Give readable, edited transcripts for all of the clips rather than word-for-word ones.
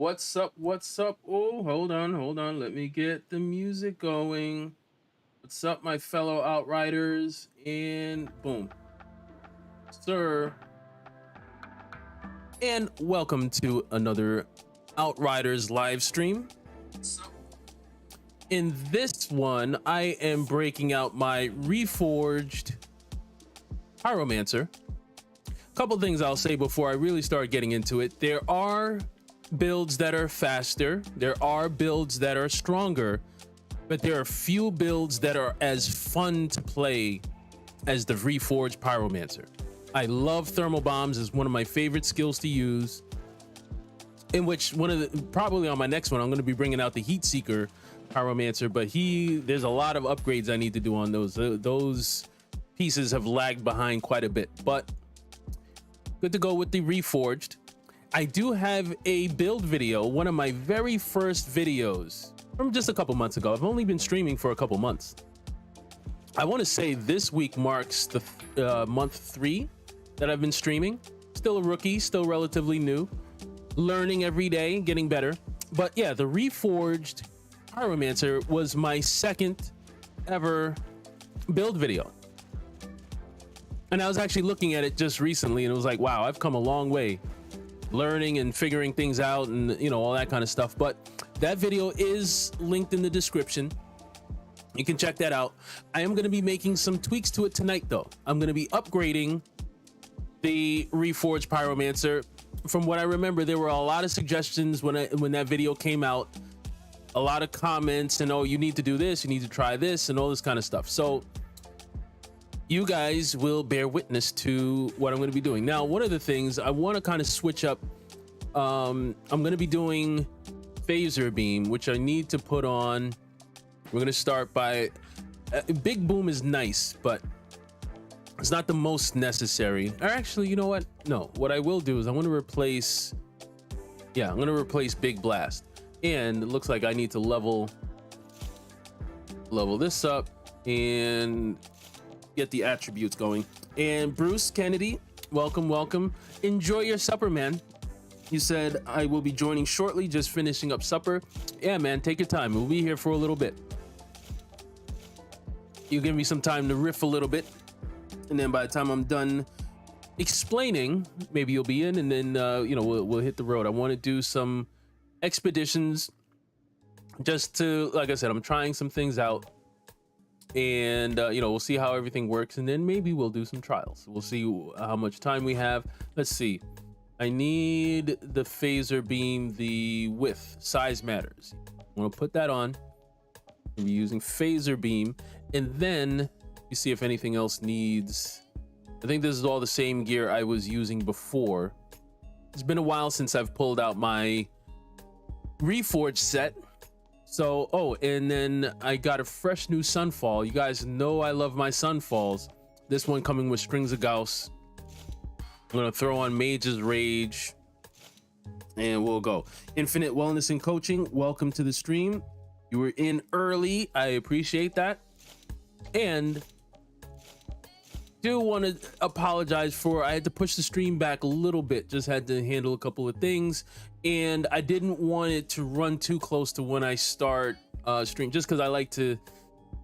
What's up? What's up? Oh, hold on. Let me get the music going. What's up, my fellow Outriders? And boom, sir. And welcome to another Outriders live stream. In this one, I am breaking out my Reforged Pyromancer. A couple things I'll say before I really start getting into it. There are builds that are faster, there are builds that are stronger, but there are few builds that are as fun to play as the Reforged Pyromancer. I love thermal bombs, as one of my favorite skills to use, in which probably on my next one I'm going to be bringing out the Heat Seeker Pyromancer, but there's a lot of upgrades I need to do on those pieces have lagged behind quite a bit, but good to go with the Reforged. I do have a build video, one of my very first videos from just a couple months ago. I've only been streaming for a couple months. I want to say this week marks the month 3 that I've been streaming. Still a rookie, still relatively new, learning every day, getting better. But yeah, the Reforged Pyromancer was my second ever build video. And I was actually looking at it just recently and it was like, wow, I've come a long way, learning and figuring things out and all that kind of stuff. But that video is linked in the description. You can check that out. I am going to be making some tweaks to it tonight though. I'm going to be upgrading the Reforged Pyromancer. From what I remember, there were a lot of suggestions when that video came out, a lot of comments and, oh, you need to do this, you need to try this and all this kind of stuff. So you guys will bear witness to what I'm going to be doing. Now, one of the things I want to kind of switch up, I'm going to be doing phaser beam, which I need to put on. We're going to start by big boom is nice, but it's not the most necessary. Or actually, you know what? No, what I will do is I'm going to replace big blast. And it looks like I need to level this up and get the attributes going. And Bruce Kennedy, welcome. Enjoy your supper, man. You said I will be joining shortly, just finishing up supper. Yeah, man, take your time. We'll be here for a little bit. You give me some time to riff a little bit, and then by the time I'm done explaining, maybe you'll be in, and then we'll hit the road. I want to do some expeditions, just to, like I said, I'm trying some things out. And we'll see how everything works, and then maybe we'll do some trials. We'll see how much time we have. Let's see, I need the phaser beam, the width, size matters. I'm gonna put that on. We'll be using phaser beam, and then you see if anything else needs. I think this is all the same gear I was using before. It's been a while since I've pulled out my Reforged set. So, oh, and then I got a fresh new Sunfall. You guys know I love my Sunfalls. This one coming with Strings of Gauss. I'm gonna throw on Mage's Rage and we'll go. Infinite Wellness and Coaching, welcome to the stream. You were in early, I appreciate that. And do want to apologize for, I had to push the stream back a little bit, just had to handle a couple of things, and I didn't want it to run too close to when I start stream, just because I like to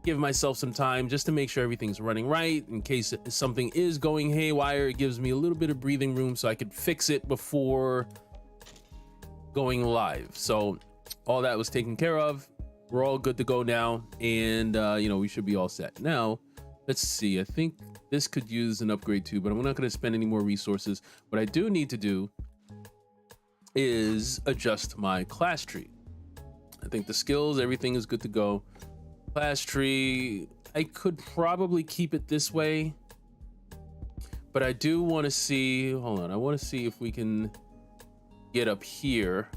give myself some time just to make sure everything's running right, in case something is going haywire. It gives me a little bit of breathing room so I could fix it before going live. So all that was taken care of. We're all good to go now, and we should be all set. Now let's see, I think this could use an upgrade too, but I'm not going to spend any more resources. What I do need to do is adjust my class tree. I think the skills, everything is good to go. Class tree, I could probably keep it this way, but I do want to see, hold on, I want to see if we can get up here,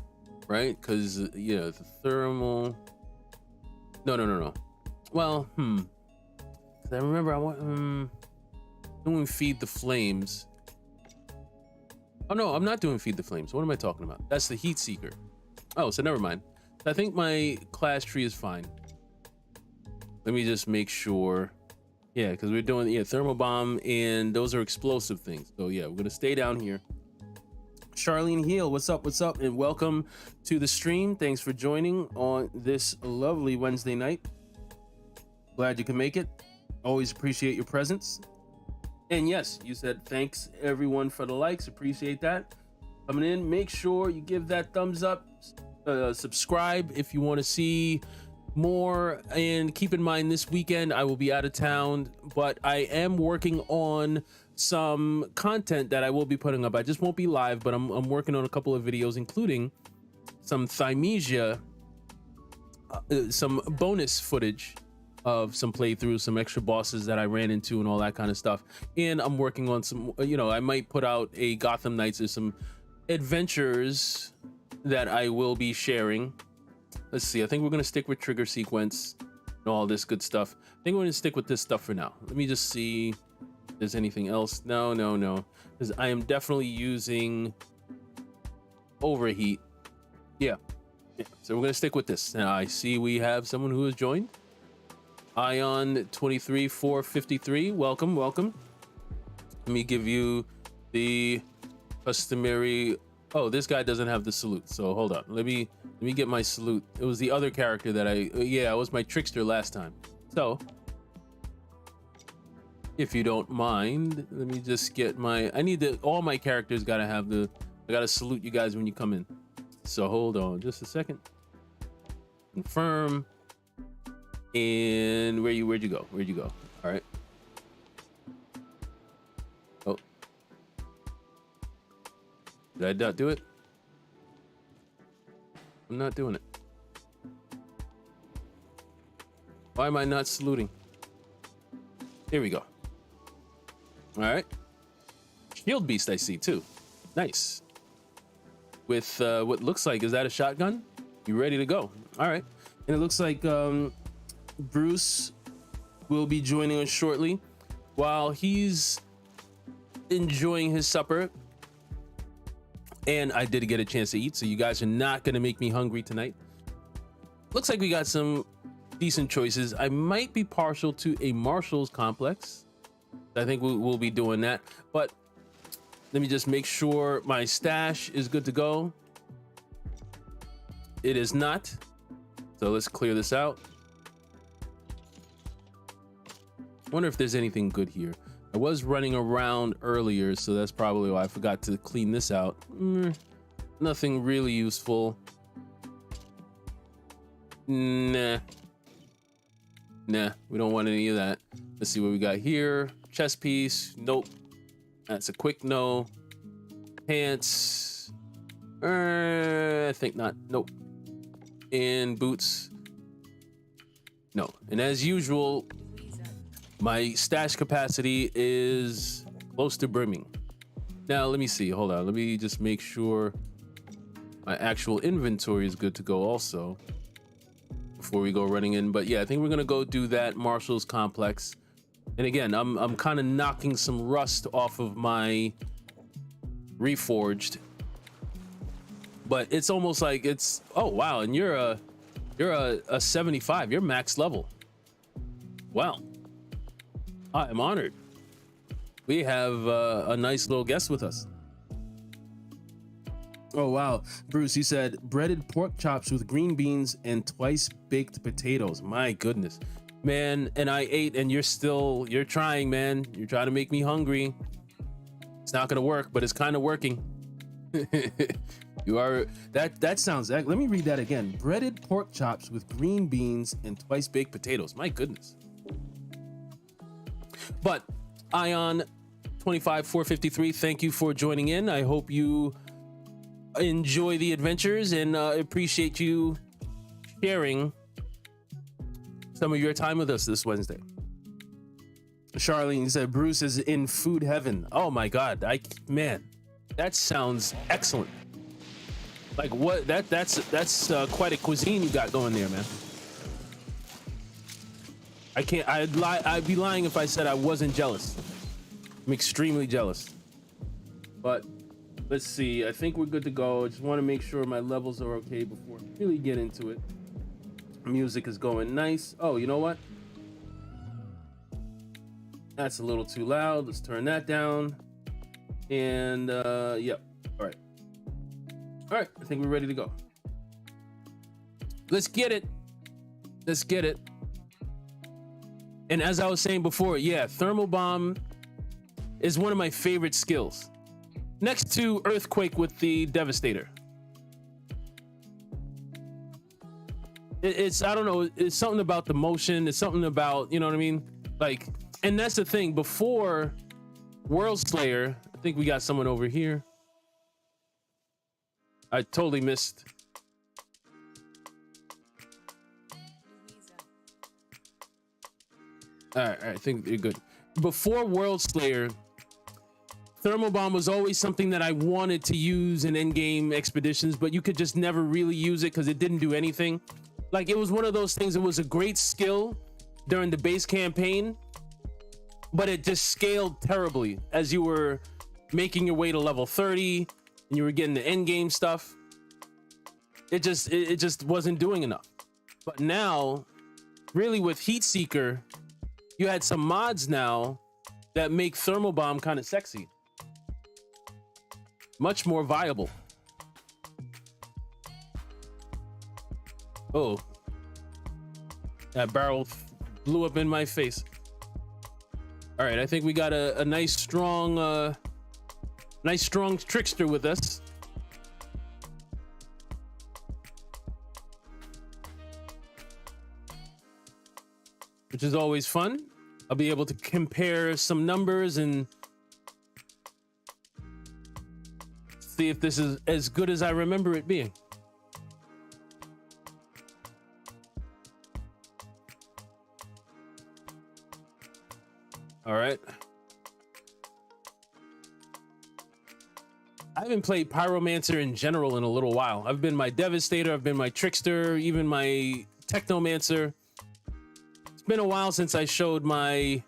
right? Because the thermal, no, well, I remember I want doing Feed the Flames. Oh no, I'm not doing Feed the Flames. What am I talking about? That's the Heat Seeker. Oh, so never mind. I think my class tree is fine. Let me just make sure. Yeah, because we're doing thermal bomb, and those are explosive things. So yeah, we're gonna stay down here. Charlene Heel, what's up? What's up? And welcome to the stream. Thanks for joining on this lovely Wednesday night. Glad you can make it. Always appreciate your presence. And yes, you said thanks everyone for the likes. Appreciate that. Coming in, make sure you give that thumbs up. Subscribe if you want to see more. And keep in mind, this weekend I will be out of town, but I am working on some content that I will be putting up. I just won't be live, but I'm working on a couple of videos, including some Thymesia, some bonus footage of some playthroughs, some extra bosses that I ran into and all that kind of stuff. And I'm working on some, I might put out a Gotham Knights or some adventures that I will be sharing. Let's see, I think we're going to stick with trigger sequence and all this good stuff. I think we're going to stick with this stuff for now. Let me just see if there's anything else. No, because I am definitely using overheat. Yeah. So we're going to stick with this. Now I see we have someone who has joined. Ion 23453, welcome. Let me give you the customary. Oh, this guy doesn't have the salute, so hold on. Let me get my salute. It was the other character that it was my trickster last time. So if you don't mind, let me just get my. All my characters gotta have I gotta salute you guys when you come in. So hold on just a second. Confirm. And where'd you go? All right. Oh, did I not do it? I'm not doing it. Why am I not saluting? Here we go. All right. Shield Beast I see too. Nice. With what looks like, is that a shotgun? You ready to go? All right. And it looks like Bruce will be joining us shortly. While he's enjoying his supper, and I did get a chance to eat, so you guys are not going to make me hungry tonight. Looks like we got some decent choices. I might be partial to a Marshall's complex. I think we'll be doing that, but let me just make sure my stash is good to go. It is not, so let's clear this out. Wonder if there's anything good here. I was running around earlier, so that's probably why I forgot to clean this out. Nothing really useful. Nah, we don't want any of that. Let's see what we got here. Chest piece, nope. That's a quick no. Pants, I think not, nope. And boots, no. And as usual, my stash capacity is close to brimming. Now, let me see. Hold on. Let me just make sure my actual inventory is good to go also before we go running in. But yeah, I think we're going to go do that Marshall's complex. And again, I'm kind of knocking some rust off of my Reforged. But it's almost like it's, oh, wow. And you're a 75. You're max level. Wow. I am honored. We have a nice little guest with us. Oh, wow. Bruce, you said breaded pork chops with green beans and twice baked potatoes. My goodness, man. And I ate, and you're trying, man. You're trying to make me hungry. It's not going to work, but it's kind of working. You are, that sounds, let me read that again. Breaded pork chops with green beans and twice baked potatoes. My goodness. But Ion 25453, thank you for joining in. I hope you enjoy the adventures, and appreciate you sharing some of your time with us this Wednesday. Charlene said Bruce is in food heaven. Oh my God, man, that sounds excellent. Like what? That's quite a cuisine you got going there, man. I can't. I'd be lying if I said I wasn't jealous. I'm extremely jealous. But let's see. I think we're good to go. I just want to make sure my levels are okay before I really get into it. Music is going nice. Oh, you know what? That's a little too loud. Let's turn that down. And yep. All right. All right, I think we're ready to go. Let's get it. Let's get it. And as I was saying before, yeah, thermal bomb is one of my favorite skills, next to earthquake with the devastator. It's I don't know, it's something about the motion, it's something about, you know what I mean, like, and that's the thing. Before Worldslayer, I think we got someone over here. I totally missed. All right, I think you're good. Before Worldslayer, thermal bomb was always something that I wanted to use in endgame expeditions, but you could just never really use it because it didn't do anything. Like, it was one of those things. It was a great skill during the base campaign, but it just scaled terribly as you were making your way to level 30 and you were getting the end game stuff. It just wasn't doing enough. But now, really, with Heat Seeker, you had some mods now that make thermal bomb kind of sexy, much more viable. Oh, that barrel blew up in my face. All right, I think we got a nice strong trickster with us. Which is always fun. I'll be able to compare some numbers and see if this is as good as I remember it being. All right. I haven't played Pyromancer in general in a little while. I've been my Devastator, I've been my Trickster, even my Technomancer. It's been a while since I showed my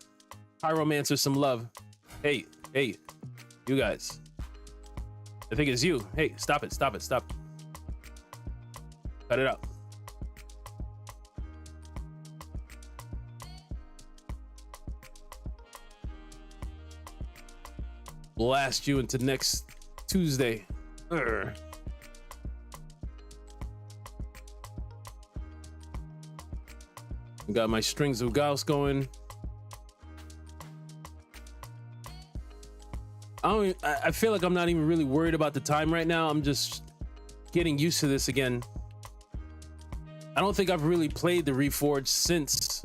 Pyromancer some love. Hey, you guys. I think it's you. Hey, stop it. Cut it out. Blast you into next Tuesday. Urgh. Got my strings of Gauss going. I feel like I'm not even really worried about the time right now. I'm just getting used to this again. I don't think I've really played the Reforged since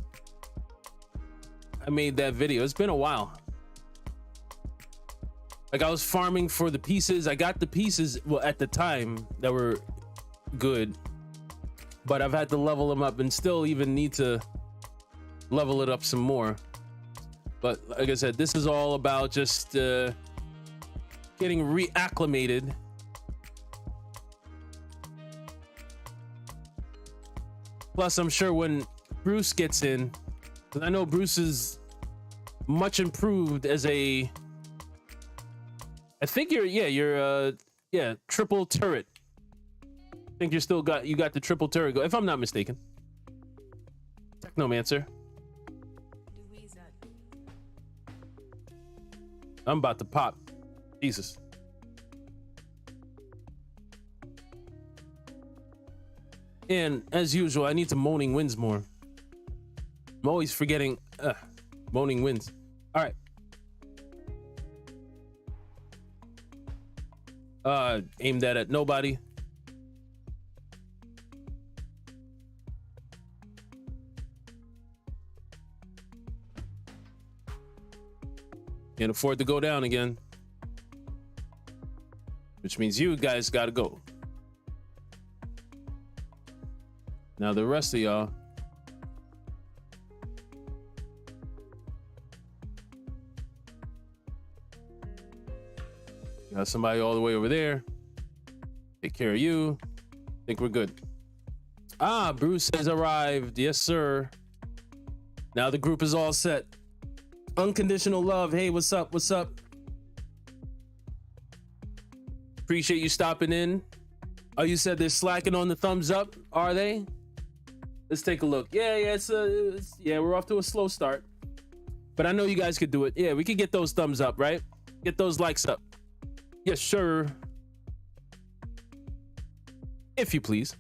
I made that video. It's been a while. Like, I was farming for the pieces. I got the pieces, well, at the time, that were good, but I've had to level them up and still even need to level it up some more. But like I said, this is all about just getting reacclimated. Plus, I'm sure when Bruce gets in, because I know Bruce is much improved as a, I think you're triple turret. I think you got the triple turret go, if I'm not mistaken. Technomancer. I'm about to pop. Jesus. And as usual, I need to Moaning Winds more. I'm always forgetting Moaning Winds. All right. Aim that at nobody. Can't afford to go down again, which means you guys gotta go. Now the rest of y'all, got somebody all the way over there. Take care of you. Think we're good. Ah, Bruce has arrived. Yes, sir. Now the group is all set. Unconditional love. Hey, what's up? What's up? Appreciate you stopping in. Oh, you said they're slacking on the thumbs up. Are they? Let's take a look. Yeah, we're off to a slow start, but I know you guys could do it. Yeah, we could get those thumbs up, right? Get those likes up. Yes, sure. if you please.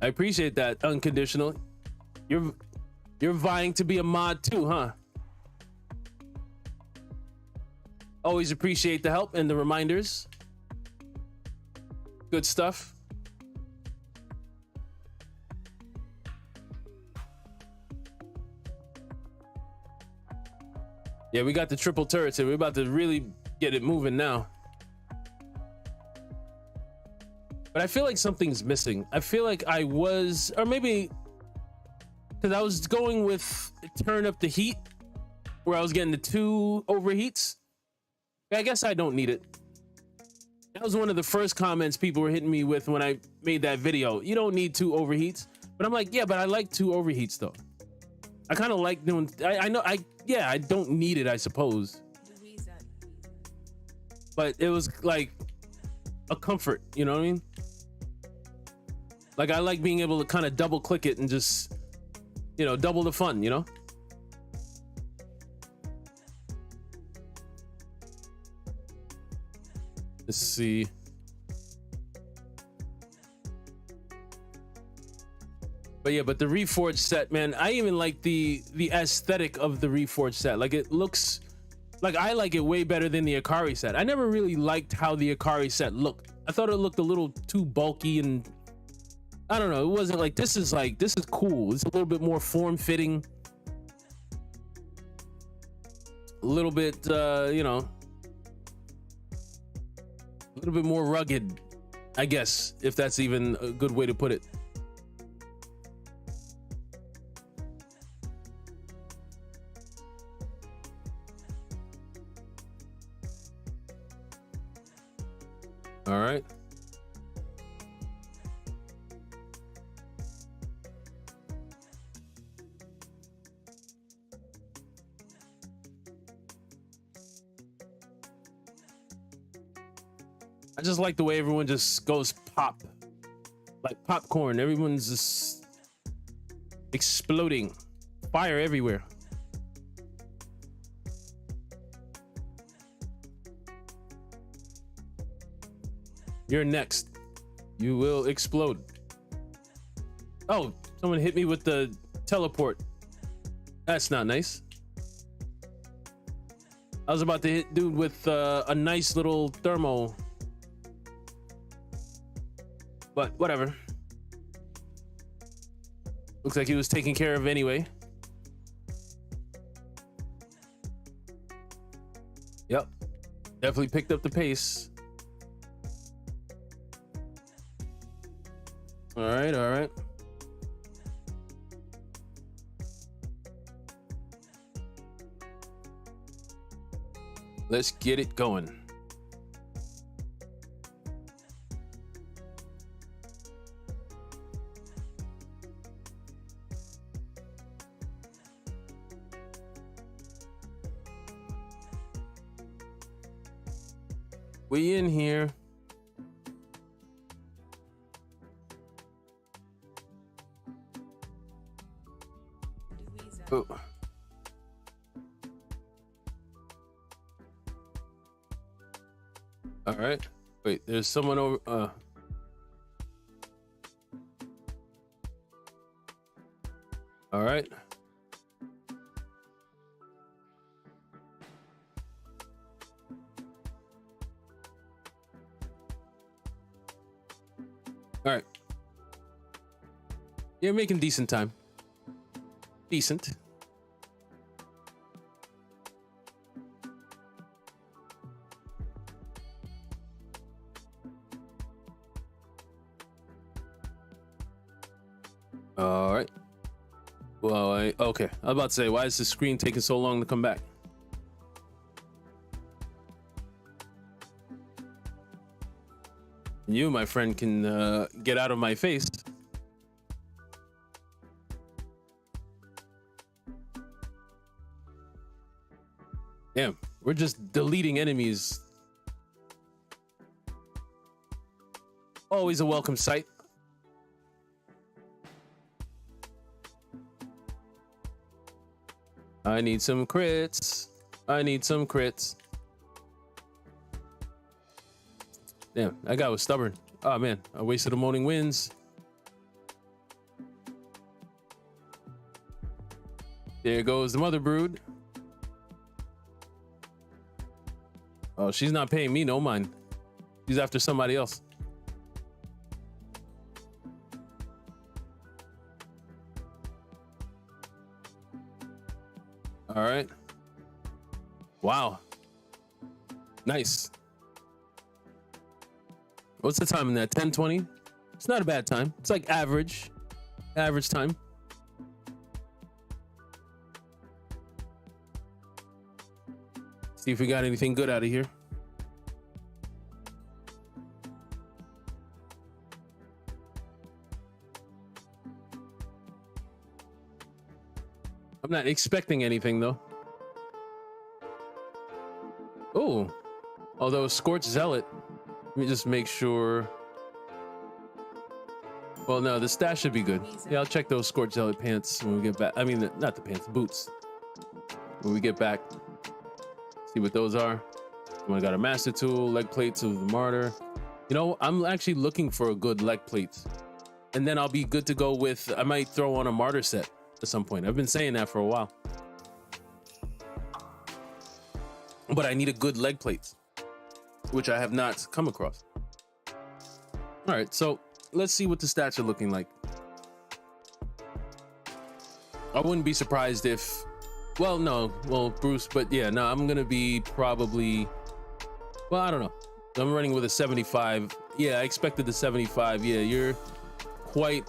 I appreciate that, Unconditional. You're vying to be a mod too, huh? Always appreciate the help and the reminders. Good stuff. Yeah, we got the triple turrets and we're about to really get it moving now. But I feel like something's missing. I feel like I was, or maybe because I was going with turn up the heat where I was getting the 2 overheats. I guess I don't need it. That was one of the first comments people were hitting me with when I made that video. You don't need 2 overheats. But I'm like, yeah, but I like 2 overheats though. I kind of like doing, I don't need it, I suppose. But it was like a comfort, you know what I mean? Like I like being able to kind of double click it and just, you know, double the fun, you know? Let's see. But yeah, but the Reforged set, man, I even like the aesthetic of the Reforged set. Like it looks like, I like it way better than the Akari set. I never really liked how the Akari set looked. I thought it looked a little too bulky and I don't know. It wasn't like, this is cool. It's a little bit more form-fitting. A little bit, you know, a little bit more rugged, I guess, if that's even a good way to put it. All right. I just like the way everyone just goes pop, like popcorn. Everyone's just exploding, fire everywhere. You're next. You will explode. Oh, someone hit me with the teleport. That's not nice. I was about to hit dude with a nice little thermo. But whatever. Looks like he was taken care of anyway. Yep. Definitely picked up the pace. All right, all right. Let's get it going. We in here. Oh. All right. Wait, there's someone over. All right. All right. You're making decent time. Decent. All right. Well, okay. I was about to say, why is the screen taking so long to come back? You, my friend, can get out of my face. Damn, we're just deleting enemies. Always a welcome sight. I need some crits. I need some crits. Damn, that guy was stubborn. Oh man, I wasted a Moaning Winds. There goes the Mother Brood. Oh, she's not paying me no mind. She's after somebody else. All right. Wow. Nice. What's the time in that? 10:20? It's not a bad time. It's like average time. See if we got anything good out of here. I'm not expecting anything though. Oh, although Scorched Zealot. Let me just make sure. Well, no, the stash should be good. Yeah, I'll check those Scorched Zealot pants when we get back. I mean, not the pants, boots. When we get back, see what those are. I got a Master Tool, leg plates of the Martyr. You know, I'm actually looking for a good leg plate, and then I'll be good to go with. I might throw on a Martyr set at some point. I've been saying that for a while, but I need a good leg plate, which I have not come across. All right, so let's see what the stats are looking like. I wouldn't be surprised if, well, no, well, Bruce, but yeah, no, I'm gonna be probably, well, I don't know. I'm running with a 75. Yeah, I expected the 75. Yeah, you're quite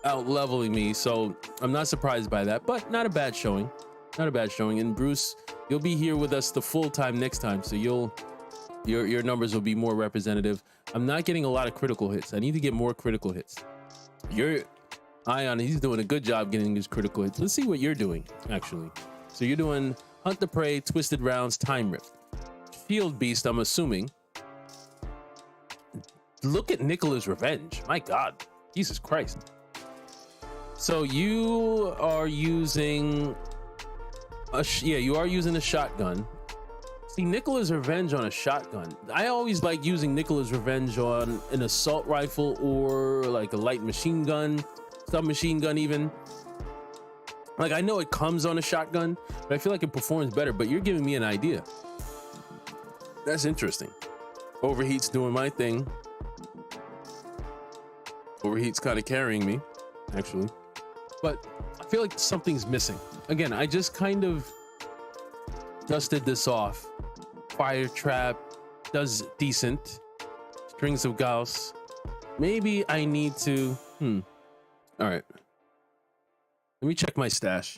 out leveling me, so I'm not surprised by that, but not a bad showing. Not a bad showing. And Bruce, you'll be here with us the full time next time, so your numbers will be more representative. I'm not getting a lot of critical hits. I need to get more critical hits. Your Ion, he's doing a good job getting his critical hits. Let's see what you're doing, actually. So you're doing Hunt the Prey, Twisted Rounds, Time Rift. Shield Beast, I'm assuming. Look at Nicola's Revenge. My God. Jesus Christ. So you are using you are using a shotgun. See, Nicola's Revenge on a shotgun. I always like using Nicola's Revenge on an assault rifle or like a light machine gun, submachine gun even. Like, I know it comes on a shotgun, but I feel like it performs better, but you're giving me an idea. That's interesting. Overheat's doing my thing. Overheat's kind of carrying me, actually. But I feel like something's missing. Again, I just kind of dusted this off. Fire Trap does decent. Strings of Gauss. Maybe I need to... All right. Let me check my stash.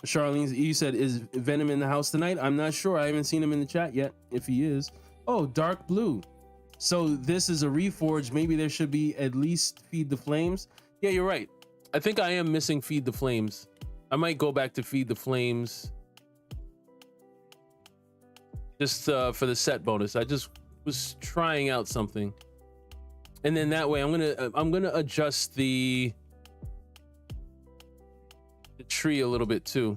Charlene, you said, is Venom in the house tonight? I'm not sure. I haven't seen him in the chat yet, if he is. Oh, Dark Blue. So this is a Reforged. Maybe there should be at least Feed the Flames. Yeah, you're right. I think I am missing Feed the Flames. I might go back to Feed the Flames. Just for the set bonus. I just was trying out something. And then that way I'm gonna adjust the tree a little bit too.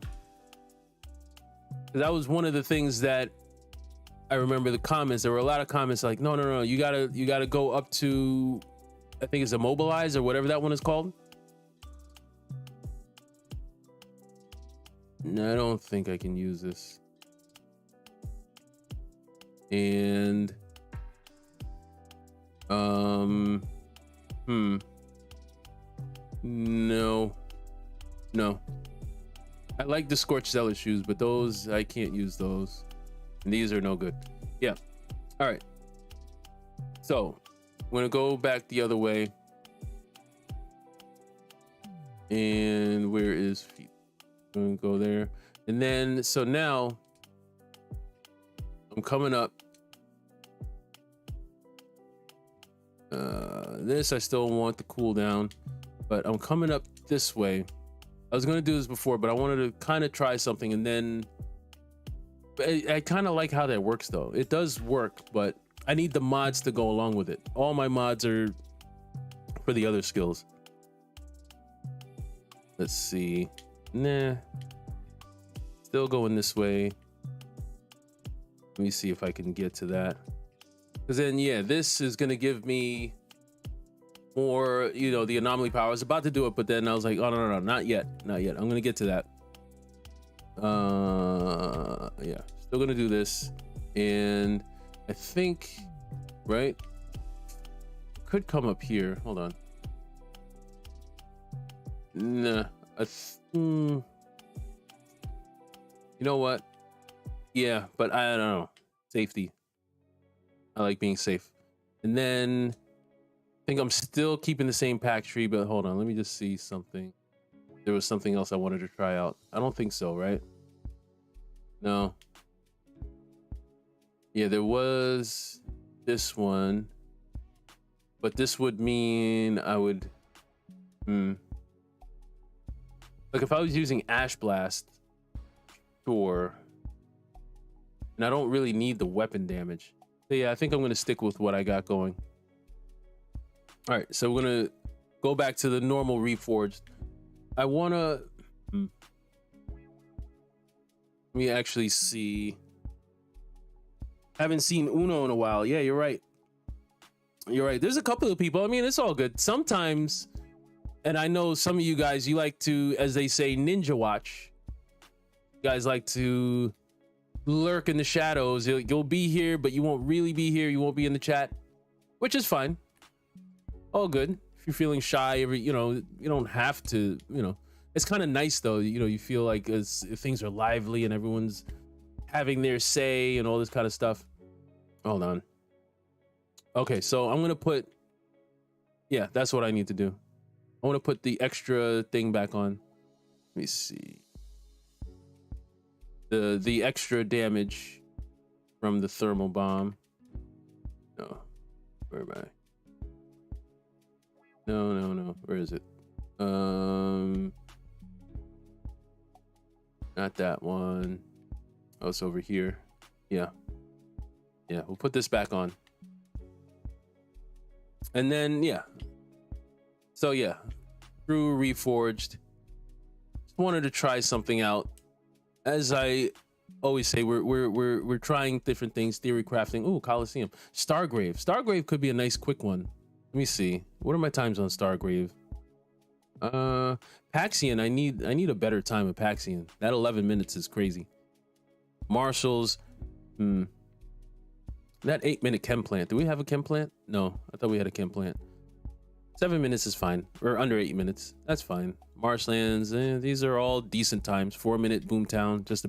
That was one of the things that I remember the comments. There were a lot of comments like, no, you gotta go up to, I think it's Immobilize or whatever that one is called. No, I don't think I can use this. And no. I like the Scorched Zealot shoes, but those, I can't use those. And these are no good. Yeah. All right. So I'm gonna go back the other way. And where is feet? I'm gonna go there. And then, so now I'm coming up. This, I still want the cooldown, but I'm coming up this way. I was going to do this before, but I wanted to kind of try something, and then I kind of like how that works though. It does work, but I need the mods to go along with it. All my mods are for the other skills. Let's see. Nah. Still going this way. Let me see if I can get to that. Because then, yeah, this is going to give me more, you know, the anomaly power. I was about to do it, but then I was like, oh, no, not yet. Not yet. I'm going to get to that. Yeah, still going to do this. And I think, right, could come up here. Hold on. Nah. You know what? Yeah, but I don't know. Safety. I like being safe. And then I think I'm still keeping the same pack tree, but hold on. Let me just see something. There was something else I wanted to try out. I don't think so, right? No. Yeah, there was this one. But this would mean I would... Like if I was using Ash Blast, sure. And I don't really need the weapon damage. So yeah, I think I'm going to stick with what I got going. All right, so we're going to go back to the normal Reforged. I want to... Let me actually see. Haven't seen Uno in a while. Yeah, you're right. You're right. There's a couple of people. I mean, it's all good. Sometimes, and I know some of you guys, you like to, as they say, ninja watch. You guys like to lurk in the shadows. You'll be here, but you won't really be here. You won't be in the chat, which is fine. All good. If you're feeling shy, you know, you don't have to, you know. It's kind of nice though, you know, you feel like as things are lively and everyone's having their say and all this kind of stuff. Hold on. Okay, so I'm gonna put, yeah, that's what I need to do. I want to put the extra thing back on. Let me see. The extra damage from the thermal bomb. No, where am I? No. Where is it? Not that one. Oh, it's over here. Yeah, we'll put this back on. And then, yeah. So yeah, through Reforged, just wanted to try something out. As I always say, we're trying different things. Theory crafting. Ooh, Coliseum. Stargrave. Stargrave could be a nice quick one. Let me see. What are my times on Stargrave? Paxian. I need a better time of Paxian. That 11 minutes is crazy. Marshall's. That 8-minute chem plant. Do we have a chem plant? No, I thought we had a chem plant. 7 minutes is fine, or under 8 minutes. That's fine. Marshlands, these are all decent times. 4-minute Boomtown, just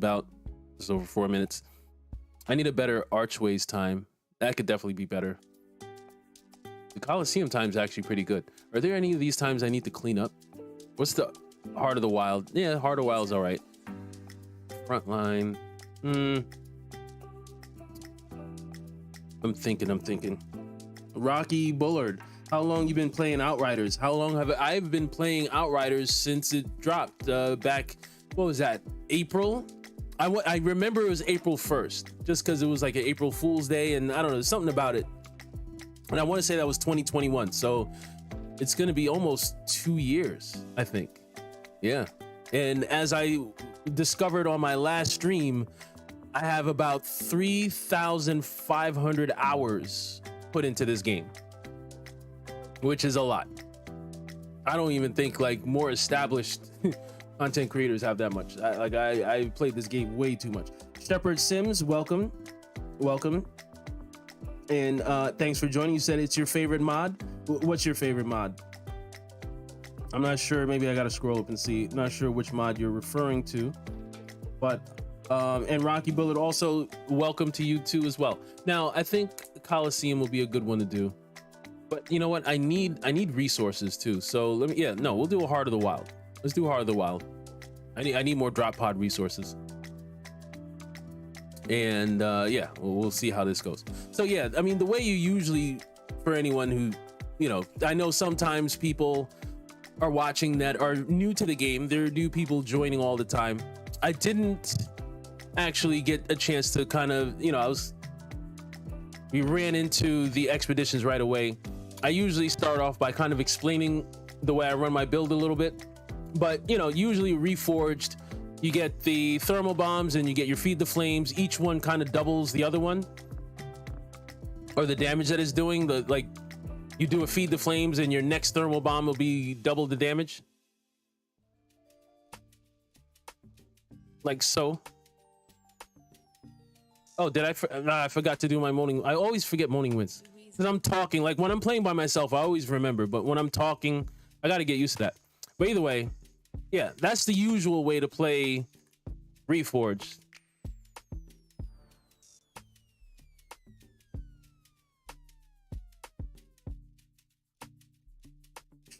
over 4 minutes. I need a better Archways time. That could definitely be better. The Coliseum time is actually pretty good. Are there any of these times I need to clean up? What's the Heart of the Wild? Yeah, Heart of the Wild is all right. Frontline. I'm thinking. Rocky Bullard. How long you been playing Outriders? How long have I've been playing Outriders since it dropped back? What was that? April? I remember it was April 1st, just because it was like an April Fool's Day, and I don't know, something about it. And I want to say that was 2021, so it's gonna be almost 2 years, I think. Yeah. And as I discovered on my last stream, I have about 3,500 hours put into this game, which is a lot. I don't even think like more established content creators have that much. I played this game way too much. Shepherd Sims, welcome. And thanks for joining. You said it's your favorite mod. What's your favorite mod? I'm not sure. Maybe I gotta scroll up and see. Not sure which mod you're referring to, but and Rocky Bullet also, welcome to you too as well. Now I think Coliseum will be a good one to do, but you know what, I need resources too. So let me, we'll do a Heart of the Wild. Let's do Heart of the Wild. I need more drop pod resources, and we'll see how this goes. So yeah, I mean, the way you usually, for anyone who, you know, I know sometimes people are watching that are new to the game. There are new people joining all the time. I didn't actually get a chance to kind of, you know, we ran into the expeditions right away. I usually start off by kind of explaining the way I run my build a little bit, but you know, usually Reforged, You get the thermal bombs and you get your feed the flames. Each one kind of doubles the other one, or the damage that it's doing. Like you do a feed the flames and your next thermal bomb will be double the damage. Like so. Oh, did I forgot to do my morning. I always forget morning wins because I'm talking. Like when I'm playing by myself, I always remember, but when I'm talking, I got to get used to that. But either way, yeah, that's the usual way to play Reforged.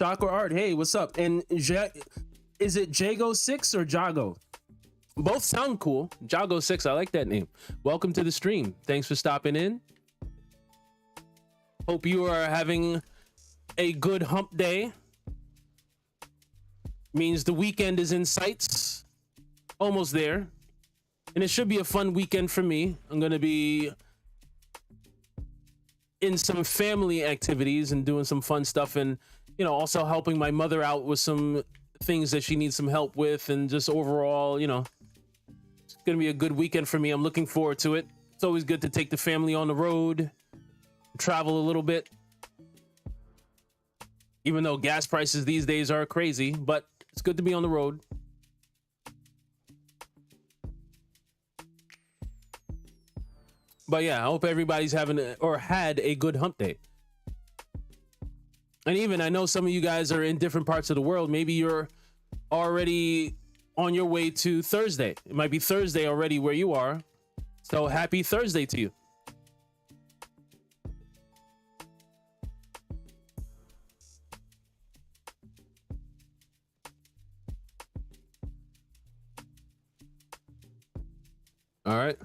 Shock or Art, hey, what's up? And is it Jago 6 or Jago? Both sound cool. Jago 6, I like that name. Welcome to the stream. Thanks for stopping in. Hope you are having a good hump day. Means the weekend is in sights. Almost there. And it should be a fun weekend for me. I'm going to be in some family activities and doing some fun stuff, and you know, also helping my mother out with some things that she needs some help with, and just overall, you know, it's gonna be a good weekend for me. I'm looking forward to it. It's always good to take the family on the road, travel a little bit, even though gas prices these days are crazy, but it's good to be on the road. But yeah, I hope everybody's having had a good hump day. And even I know some of you guys are in different parts of the world. Maybe you're already on your way to Thursday. It might be Thursday already where you are. So happy Thursday to you. All right.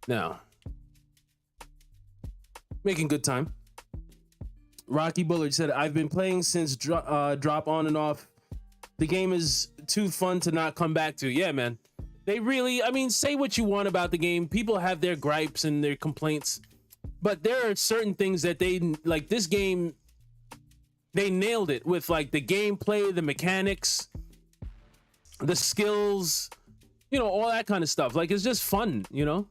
Now, making good time. Rocky Bullard said, I've been playing since drop on and off. The game is too fun to not come back to. Yeah, man. They really, I mean, say what you want about the game. People have their gripes and their complaints, but there are certain things that they, like this game, they nailed it with like the gameplay, the mechanics, the skills, you know, all that kind of stuff. Like, it's just fun, you know?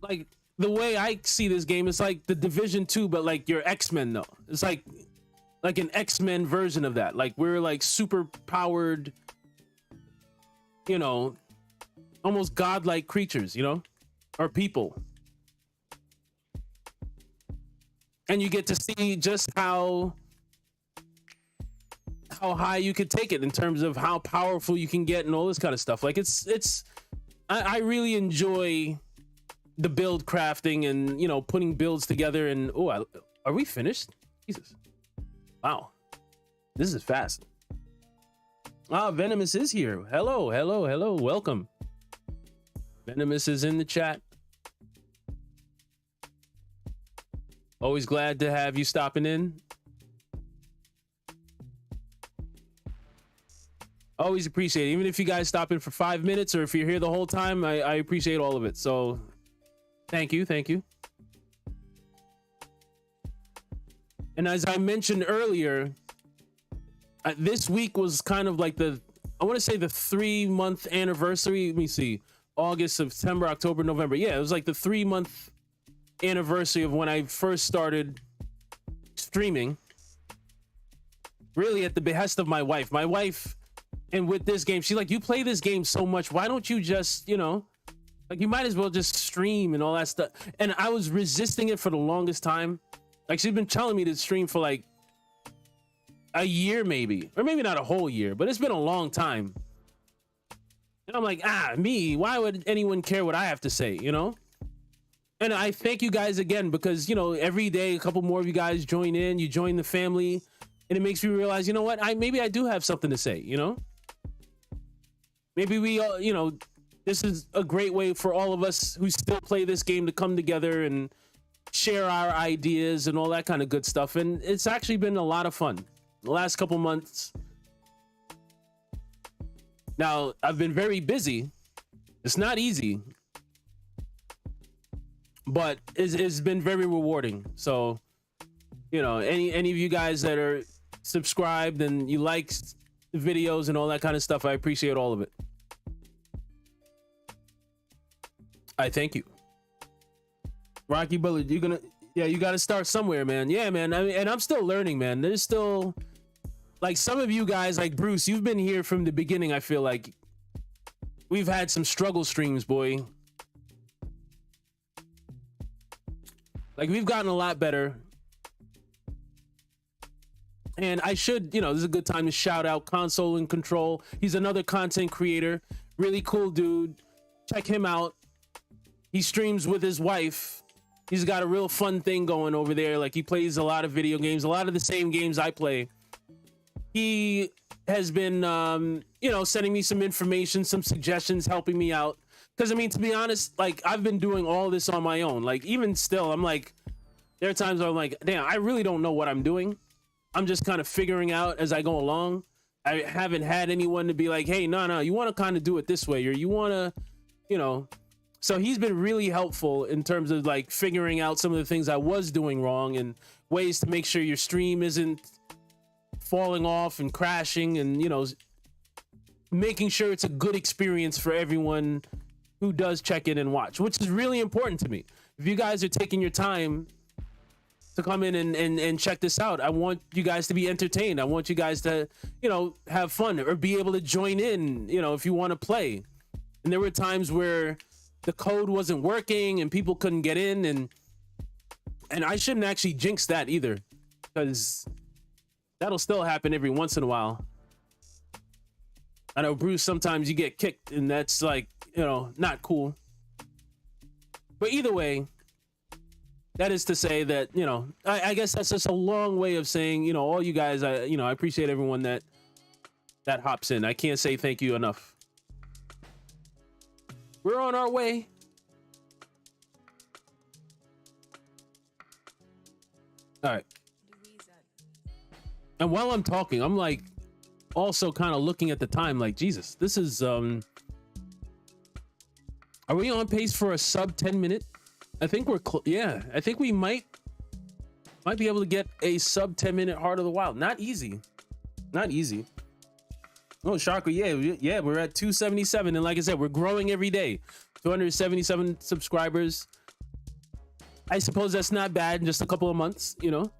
Like the way I see this game, it's like the Division 2, but like your X-Men though. It's like an X-Men version of that. Like we're like super powered, you know, almost godlike creatures, you know, or people. And you get to see just how high you could take it in terms of how powerful you can get and all this kind of stuff. Like I really enjoy the build crafting and, you know, putting builds together. And are we finished? Jesus, wow, this is fast. Venomous is here. Hello, welcome. Venomous is in the chat. Always glad to have you stopping in. Always appreciate it, even if you guys stop in for 5 minutes or if you're here the whole time. I appreciate all of it, so thank you. And as I mentioned earlier, this week was kind of like I want to say the 3-month anniversary. Let me see, August, September, October, November. Yeah, it was like the 3-month anniversary of when I first started streaming, really at the behest of my wife. And with this game, she's like, you play this game so much, why don't you just, you know, like you might as well just stream and all that stuff. And I was resisting it for the longest time. Like she's been telling me to stream for like a year maybe, or maybe not a whole year, but it's been a long time. And I'm like, me, why would anyone care what I have to say, you know? And I thank you guys again, because, you know, every day a couple more of you guys join in, you join the family, and it makes me realize, you know what, maybe I do have something to say, you know? Maybe we, you know, this is a great way for all of us who still play this game to come together and share our ideas and all that kind of good stuff. And it's actually been a lot of fun the last couple months. Now, I've been very busy. It's not easy, but it's been very rewarding. So, you know, any of you guys that are subscribed and you liked the videos and all that kind of stuff. I appreciate all of it. I thank you. Rocky Bullet, you're gonna, yeah, you got to start somewhere, man. Yeah, man. I mean, and I'm still learning, man. There's still, like, some of you guys, like Bruce, you've been here from the beginning. I feel like we've had some struggle streams, boy. Like, we've gotten a lot better. And I should, you know, this is a good time to shout out Console and Control. He's another content creator, really cool dude. Check him out. He streams with his wife. He's got a real fun thing going over there. Like, he plays a lot of video games, a lot of the same games I play. He has been, you know, sending me some information, some suggestions, helping me out. Because, I mean, to be honest, like, I've been doing all this on my own. Like, even still, I'm like, there are times where I'm like, damn, I really don't know what I'm doing. I'm just kind of figuring out as I go along. I haven't had anyone to be like, hey, no, you want to kind of do it this way, or you want to, you know. So he's been really helpful in terms of like figuring out some of the things I was doing wrong and ways to make sure your stream isn't falling off and crashing, and, you know, making sure it's a good experience for everyone who does check in and watch, which is really important to me. If you guys are taking your time to come in and check this out, I want you guys to be entertained. I want you guys to, you know, have fun or be able to join in, you know, if you want to play. And there were times where the code wasn't working and people couldn't get in, and I shouldn't actually jinx that either, because that'll still happen every once in a while. I know, Bruce, sometimes you get kicked and that's like, you know, not cool. But either way, that is to say that, you know, I guess that's just a long way of saying, you know, all you guys, I appreciate everyone that hops in. I can't say thank you enough. We're on our way. All right. And while I'm talking, I'm like also kind of looking at the time like, Jesus, this is, are we on pace for a sub 10 minute? I think we're, yeah, I think we might be able to get a sub 10 minute Heart of the Wild. Not easy. Not easy. Oh, Shaka, yeah, we're at 277, and like I said, we're growing every day. 277 subscribers. I suppose that's not bad in just a couple of months, you know.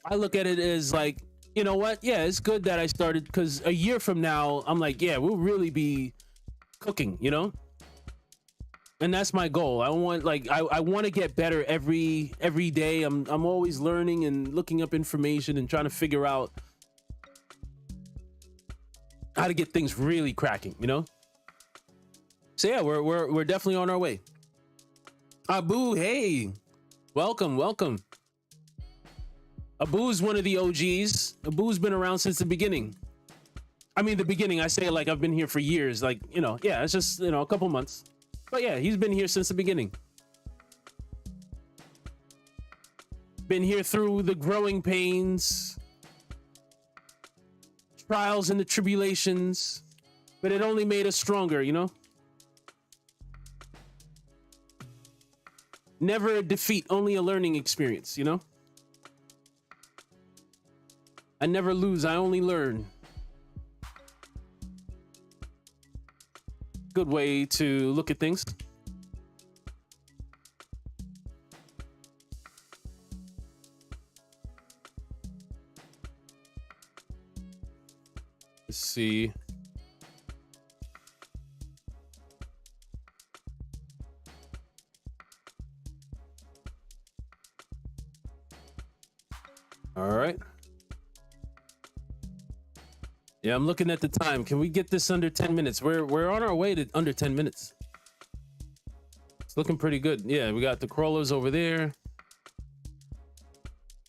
I look at it as like, you know what? Yeah, it's good that I started, because a year from now, I'm like, yeah, we'll really be cooking, you know. And that's my goal. I want, like, I want to get better every day. I'm always learning and looking up information and trying to figure out how to get things really cracking, you know. So yeah, we're definitely on our way. Abu, hey, welcome. Abu's one of the OGs. Abu's been around since the beginning. I mean, the beginning, I say it like I've been here for years, like, you know. Yeah, it's just, you know, a couple months, but yeah, he's been here since the beginning. Been here through the growing pains, trials and the tribulations, but it only made us stronger, you know. Never a defeat, only a learning experience, you know. I never lose, I only learn. Good way to look at things. Let's see. All right. Yeah, I'm looking at the time. Can we get this under 10 minutes? We're on our way to under 10 minutes. It's looking pretty good. Yeah, we got the crawlers over there.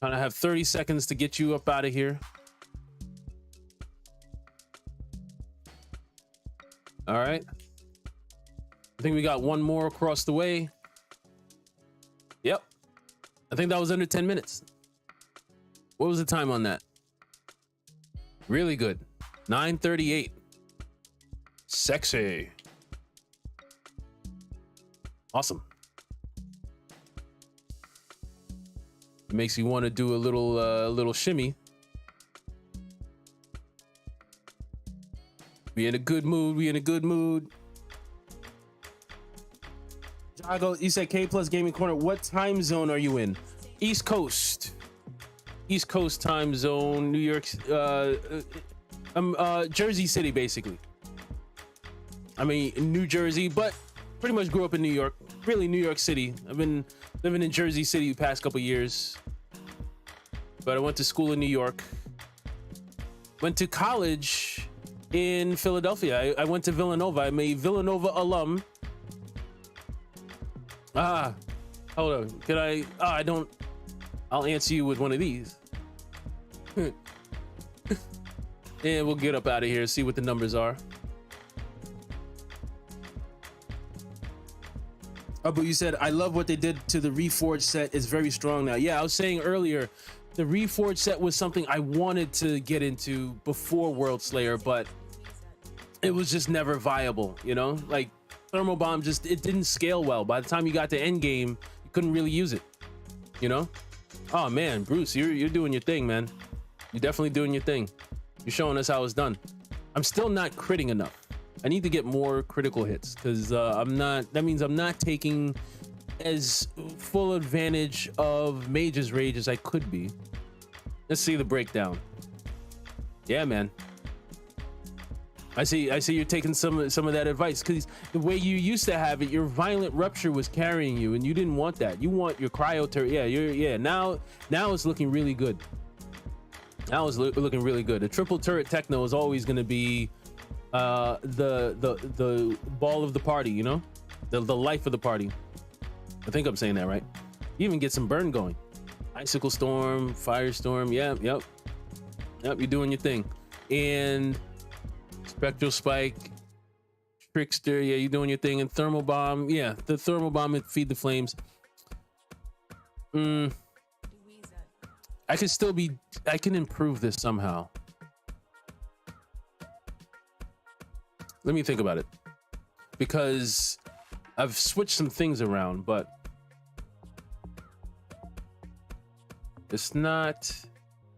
Kind of have 30 seconds to get you up out of here. All right. I think we got one more across the way. Yep. I think that was under 10 minutes. What was the time on that? Really good. 9:38. Sexy. Awesome. It makes you want to do a little shimmy. We in a good mood. We in a good mood. Jago, you said KplusGaming Corner. What time zone are you in? East Coast. East Coast time zone. New York. Jersey City, basically. I mean, New Jersey, but pretty much grew up in New York. Really, New York City. I've been living in Jersey City the past couple years, but I went to school in New York. Went to college in Philadelphia. I went to Villanova. I'm a Villanova alum. Hold on. Can I? I don't. I'll answer you with one of these. And we'll get up out of here, see what the numbers are. Oh, but you said, I love what they did to the Reforged set. It's very strong now. Yeah, I was saying earlier, the Reforged set was something I wanted to get into before World Slayer, but it was just never viable, you know? Like, Thermal Bomb just, it didn't scale well. By the time you got to Endgame, you couldn't really use it, you know? Oh man, Bruce, you're doing your thing, man. You're definitely doing your thing. You're showing us how it's done. I'm still not critting enough. I need to get more critical hits because that means I'm not taking as full advantage of Mage's Rage as I could be. Let's see the breakdown. Yeah, man. I see you're taking some of that advice, because the way you used to have it, your Violent Rupture was carrying you and you didn't want that. You want your cryo turret. Yeah, now it's looking really good. Now it's looking really good. A triple turret techno is always going to be the ball of the party, you know, the life of the party. I think I'm saying that right. You even get some burn going. Icicle Storm, Firestorm. Yep, you're doing your thing. And Spectral Spike, Trickster, yeah, you're doing your thing. And Thermal Bomb, yeah, the Thermal Bomb and Feed the Flames. I can improve this somehow. Let me think about it, because I've switched some things around, but it's not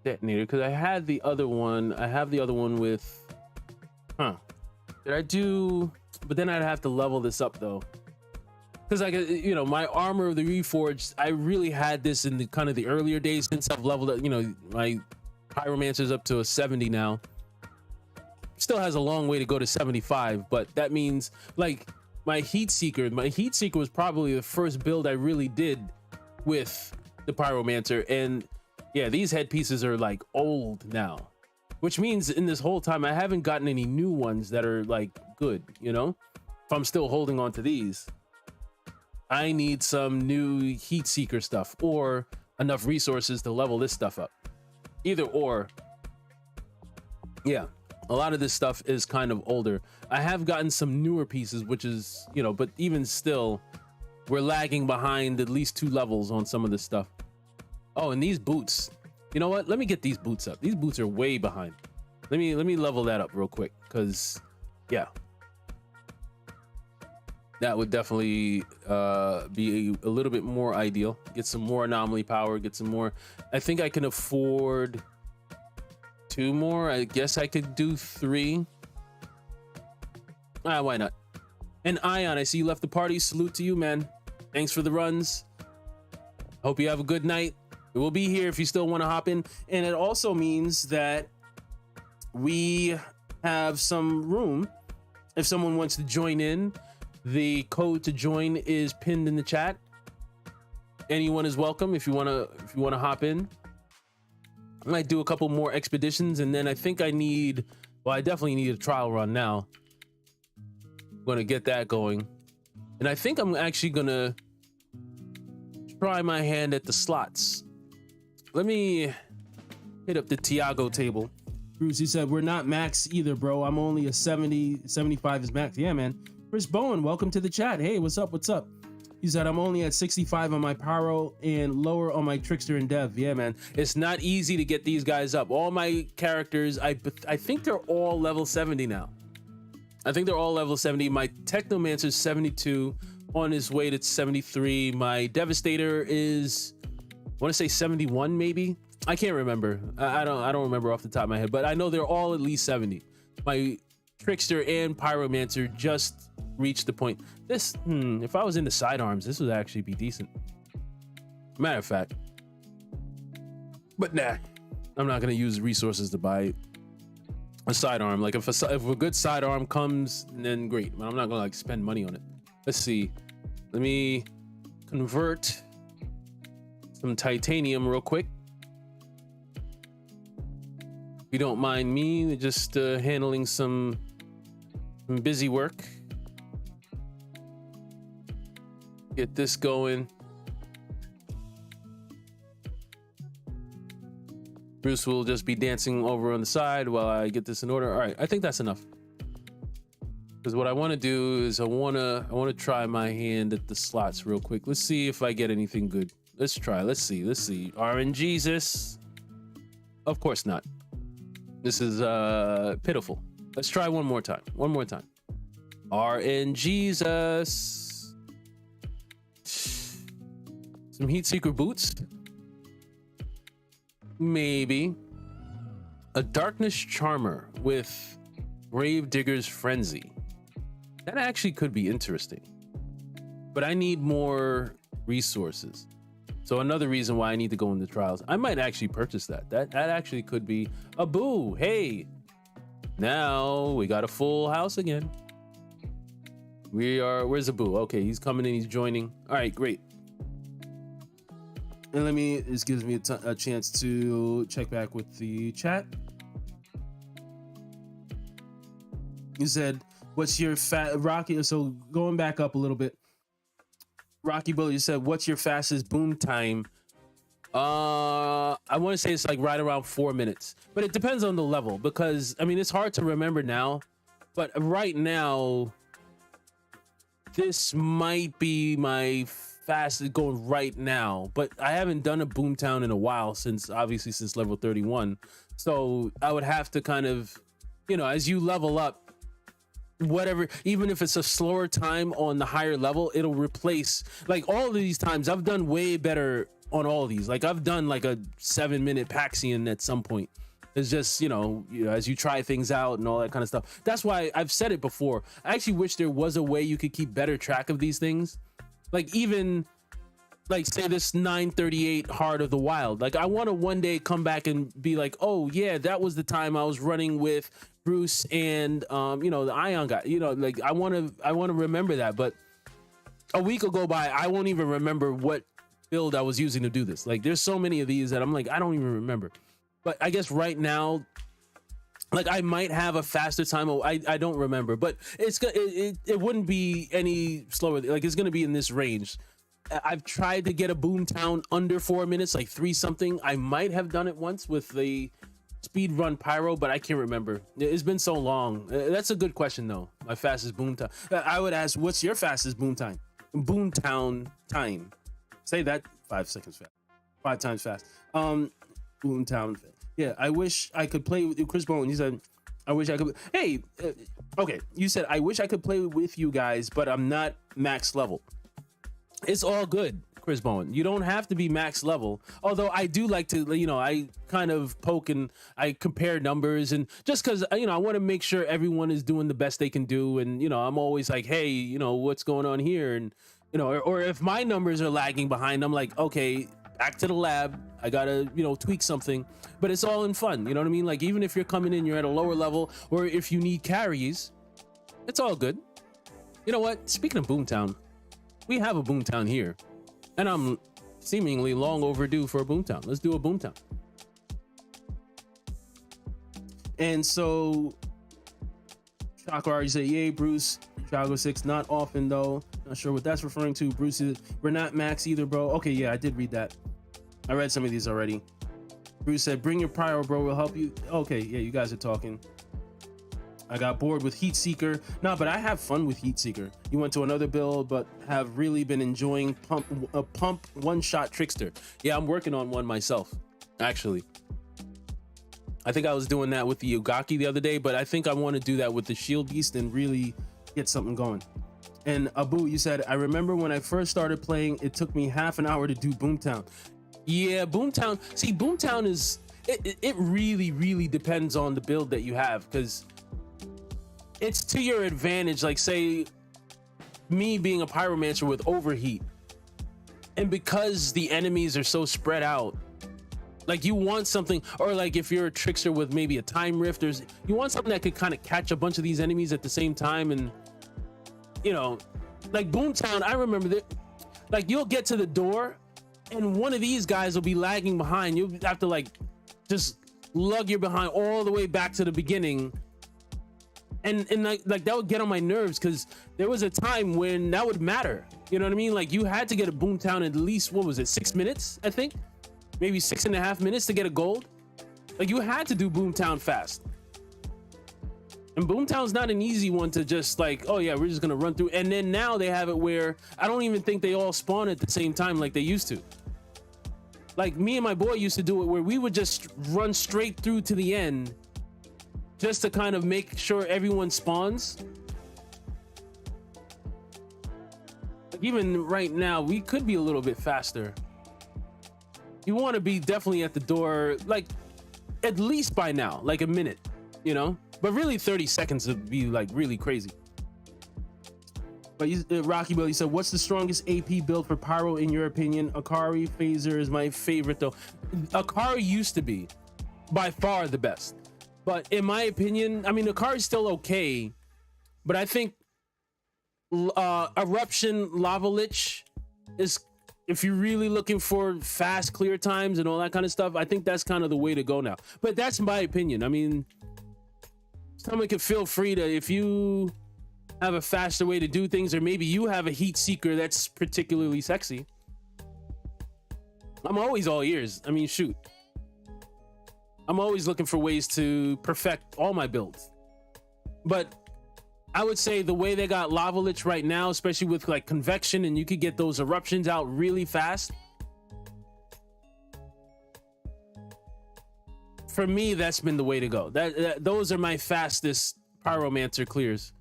detonator, because I had the other one. I have the other one with, did I do, but then I'd have to level this up though. Because you know, my armor of the Reforged, I really had this in the kind of the earlier days. Since I've leveled up, you know, my Pyromancer's up to a 70 now. Still has a long way to go to 75, but that means like my Heat Seeker was probably the first build I really did with the Pyromancer. And yeah, these headpieces are like old now, which means in this whole time I haven't gotten any new ones that are like good, you know. If I'm still holding on to these, I need some new Heat Seeker stuff or enough resources to level this stuff up. Either or. Yeah, a lot of this stuff is kind of older. I have gotten some newer pieces, which is, you know, but even still, we're lagging behind at least 2 levels on some of this stuff. Oh, and these boots. You know what? Let me get these boots up. These boots are way behind. Let me level that up real quick, because yeah, that would definitely be a little bit more ideal. Get some more anomaly power, get some more. I think I can afford 2 more. I guess I could do 3. Why not? And Ion, I see you left the party. Salute to you, man. Thanks for the runs. Hope you have a good night. We'll be here if you still want to hop in. And it also means that we have some room if someone wants to join in. The code to join is pinned in the chat. Anyone is welcome if you want to hop in. I might do a couple more expeditions, and then I think I definitely need a trial run now. I'm gonna get that going, and I think I'm actually gonna try my hand at the slots. Let me hit up the Tiago table. Bruce, he said, we're not max either, bro. I'm only a 70, 75 is max. Yeah, man. Chris Bowen, welcome to the chat. Hey, what's up? What's up? He said, I'm only at 65 on my Pyro and lower on my Trickster and Dev. Yeah, man. It's not easy to get these guys up. All my characters, I think they're all level 70 now. I think they're all level 70. My Technomancer is 72, on his way to 73. My Devastator is want to say 71 maybe. I can't remember. I don't remember off the top of my head, but I know they're all at least 70. My Trickster and Pyromancer just reached the point. This, if I was into sidearms, this would actually be decent. Matter of fact, but nah, I'm not gonna use resources to buy a sidearm. Like if a good sidearm comes, then great. But I'm not gonna like spend money on it. Let's see. Let me convert some titanium real quick. If you don't mind me just handling some busy work. Get this going. Bruce will just be dancing over on the side while I get this in order. All right, I think that's enough. Because what I want to do is I want to try my hand at the slots real quick. Let's see if I get anything good. Let's try. Let's see. RNGesus. Of course not. This is pitiful. Let's try one more time. RNGesus. Some heat seeker boots. Maybe a darkness charmer with grave digger's frenzy. That actually could be interesting, but I need more resources. So another reason why I need to go into trials. I might actually purchase that. That actually could be a boo. Hey, now we got a full house again. Where's Abu? Okay, he's coming in, he's joining. All right, great. And this gives me a chance to check back with the chat. You said, what's your Rocky? So going back up a little bit, Rocky Bullet, you said, what's your fastest boom time? I want to say it's like right around 4 minutes, but it depends on the level because I mean, it's hard to remember now, but right now, this might be my fastest going right now, but I haven't done a boomtown in a while since level 31. So I would have to kind of, as you level up, whatever, even if it's a slower time on the higher level, it'll replace like all of these times. I've done way better on all of these. Like I've done like a 7-minute Paxian at some point. It's just, as you try things out and all that kind of stuff. That's why I've said it before. I actually wish there was a way you could keep better track of these things. Like even like say this 938 Heart of the Wild. Like I want to one day come back and be like, oh yeah, that was the time I was running with Bruce and the Ion guy. Like I want to remember that. But a week will go by, I won't even remember what build I was using to do this. Like there's so many of these that I'm like, I don't even remember. But I guess right now, like I might have a faster time. I don't remember, but it wouldn't be any slower. Like it's gonna be in this range. I've tried to get a boomtown under 4 minutes, like 3 something. I might have done it once with the speed run pyro, but I can't remember. It's been so long. That's a good question though. My fastest boomtown. I would ask, what's your fastest boomtown? Boomtown time. Say that 5 seconds fast. 5 times fast. Boomtown. Yeah, I wish I could play with you, Chris Bowen. You said, I wish I could. Hey, okay. You said, I wish I could play with you guys, but I'm not max level. It's all good, Chris Bowen. You don't have to be max level. Although I do like to, I kind of poke and I compare numbers and just because, I want to make sure everyone is doing the best they can do. And, I'm always like, hey, what's going on here? And, or if my numbers are lagging behind, I'm like, okay, back to the lab. I gotta, tweak something, but it's all in fun. You know what I mean? Like, even if you're coming in, you're at a lower level, or if you need carries, it's all good. You know what? Speaking of Boomtown, we have a Boomtown here, and I'm seemingly long overdue for a Boomtown. Let's do a Boomtown. And so, Chakra, you say, yay, Bruce. Chicago 6, not often though. Not sure what that's referring to. Bruce is, we're not max either, bro. Okay, yeah, I did read that. I read some of these already. Bruce said, bring your pyro, bro, we'll help you. Okay, yeah, you guys are talking. I got bored with Heat Seeker. No, but I have fun with Heat Seeker. You went to another build, but have really been enjoying pump one-shot Trickster. Yeah, I'm working on one myself, actually. I think I was doing that with the Yogaki the other day, but I think I want to do that with the Shield Beast and really get something going. And Abu, you said, I remember when I first started playing, it took me half an hour to do Boomtown. Yeah, Boomtown. See, Boomtown is it really depends on the build that you have, because it's to your advantage. Like, say me being a pyromancer with overheat, and because the enemies are so spread out, like you want something, or like if you're a trickster with maybe a time rift, you want something that could kind of catch a bunch of these enemies at the same time. And you know, like Boomtown, I remember that, like you'll get to the door and one of these guys will be lagging behind. You'll have to like just lug your behind all the way back to the beginning, and like that would get on my nerves, because there was a time when that would matter. You know what I mean? Like you had to get a Boomtown at least, what was it, 6 minutes? I think maybe 6.5 minutes to get a gold. Like you had to do Boomtown fast, and Boomtown's not an easy one to just like, oh yeah, we're just gonna run through. And then now they have it where I don't even think they all spawn at the same time like they used to. Like me and my boy used to do it where we would just run straight through to the end, just to kind of make sure everyone spawns. Like even right now, we could be a little bit faster. You want to be definitely at the door, like at least by now, like a minute, you know? But really 30 seconds would be like really crazy. But Rocky Bill, you said, what's the strongest AP build for Pyro in your opinion? Akari Phaser is my favorite though. Akari used to be by far the best. But in my opinion, I mean, Akari's still okay. But I think Eruption Lavalich is, if you're really looking for fast clear times and all that kind of stuff, I think that's kind of the way to go now. But that's my opinion. I mean, someone can feel free to, if you have a faster way to do things, or maybe you have a heat seeker that's particularly sexy, I'm always all ears. I mean, shoot, I'm always looking for ways to perfect all my builds. But I would say the way they got Lavalich right now, especially with like convection, and you could get those eruptions out really fast. For me, that's been the way to go. Those are my fastest Pyromancer clears.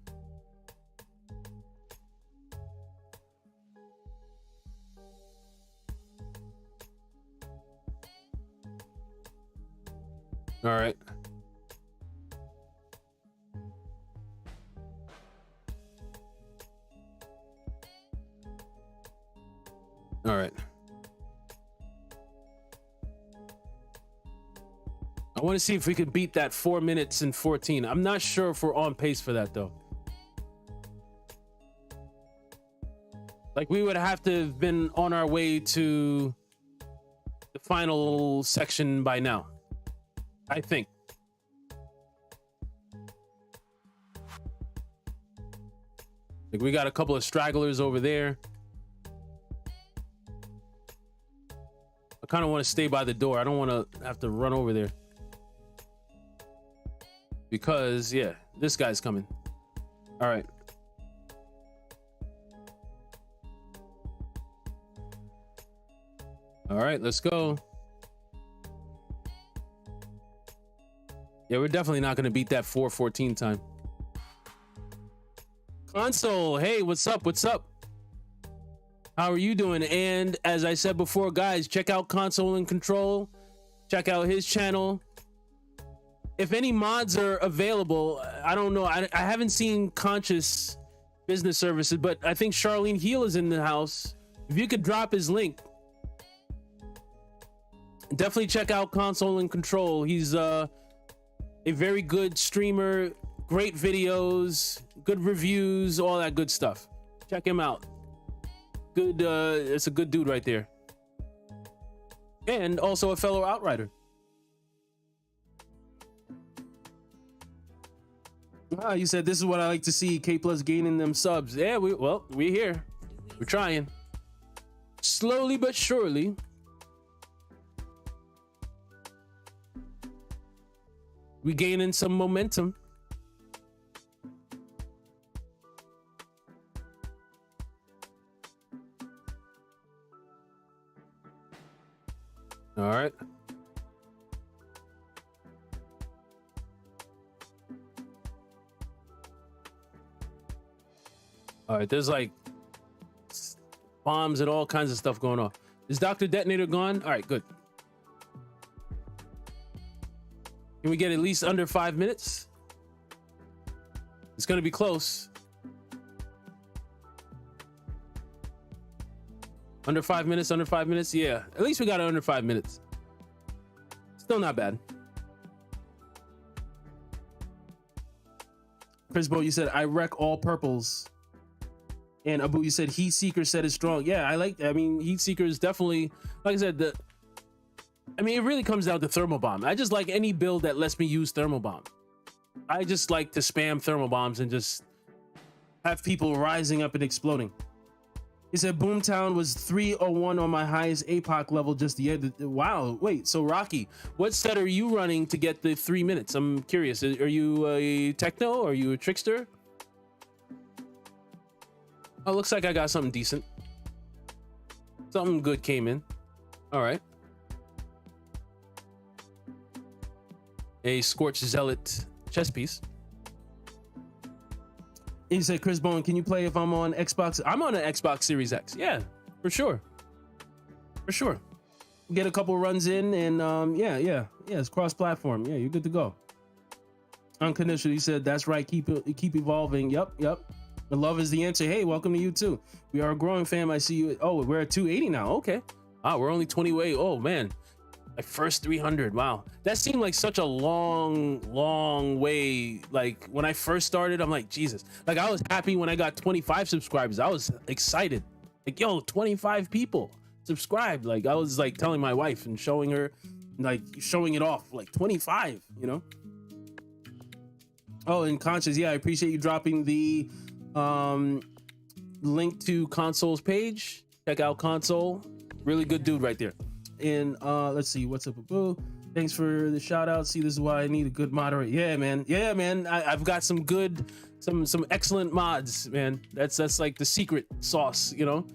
All right. All right. I want to see if we could beat that 4 minutes and 14. I'm not sure if we're on pace for that though. Like we would have to have been on our way to the final section by now, I think. Like we got a couple of stragglers over there. I kind of want to stay by the door. I don't want to have to run over there. Because, yeah, this guy's coming. All right. All right, let's go. Yeah, we're definitely not going to beat that 4:14 time. Console, hey, what's up? What's up? How are you doing? And as I said before, guys, check out Console and Control. Check out his channel. If any mods are available, I don't know. I haven't seen Conscious Business Services, but I think Charlene Heel is in the house. If you could drop his link, definitely check out Console and Control. He's a very good streamer, great videos, good reviews, all that good stuff. Check him out. Good, it's a good dude right there. And also a fellow Outrider. Ah, you said this is what I like to see, Kplus gaining them subs. Yeah, we're here. We're trying. Slowly but surely. We gaining some momentum. All right. All right, there's like bombs and all kinds of stuff going on. Is Dr. Detonator gone? All right, good. Can we get at least under 5 minutes? It's gonna be close. Under 5 minutes, under 5 minutes. Yeah, at least we got it under 5 minutes. Still not bad. Chris Bo, you said I wreck all purples. And Abu, you said Heat Seeker set is strong. Yeah, I mean, Heat Seeker is definitely, like I said, I mean, it really comes down to thermal bomb. I just like any build that lets me use thermal bomb. I just like to spam thermal bombs and just have people rising up and exploding. He said Boomtown was 301 on my highest APOC level just the end. Wow, wait, so Rocky, what set are you running to get the 3 minutes? I'm curious. Are you a techno? Are you a trickster? Oh, looks like I got something decent. Something good came in. All right. A Scorched Zealot chess piece. He said, Chris Bowen, can you play if I'm on Xbox? I'm on an Xbox Series X. Yeah, for sure. For sure. Get a couple runs in and yeah, it's cross-platform. Yeah, you're good to go. Unconditional, he said, that's right, keep evolving. Yep. The love is the answer. Hey, welcome to you too. We are a growing fam. I see you. Oh, we're at 280 now. Okay. Wow, we're only 20 away. Oh man. Like first 300. Wow, that seemed like such a long way. Like when I first started, I'm like, Jesus. Like I was happy when I got 25 subscribers. I was excited. Like, yo, 25 people subscribed. Like I was like telling my wife and showing her, like showing it off. Like 25, you know. Oh, and Conscious, yeah, I appreciate you dropping the link to Console's page. Check out Console. Really good dude right there. And let's see, what's up, Abu? Thanks for the shout out. See, this is why I need a good moderator. Yeah, man. I've got some good, some excellent mods, man. That's like the secret sauce, you know.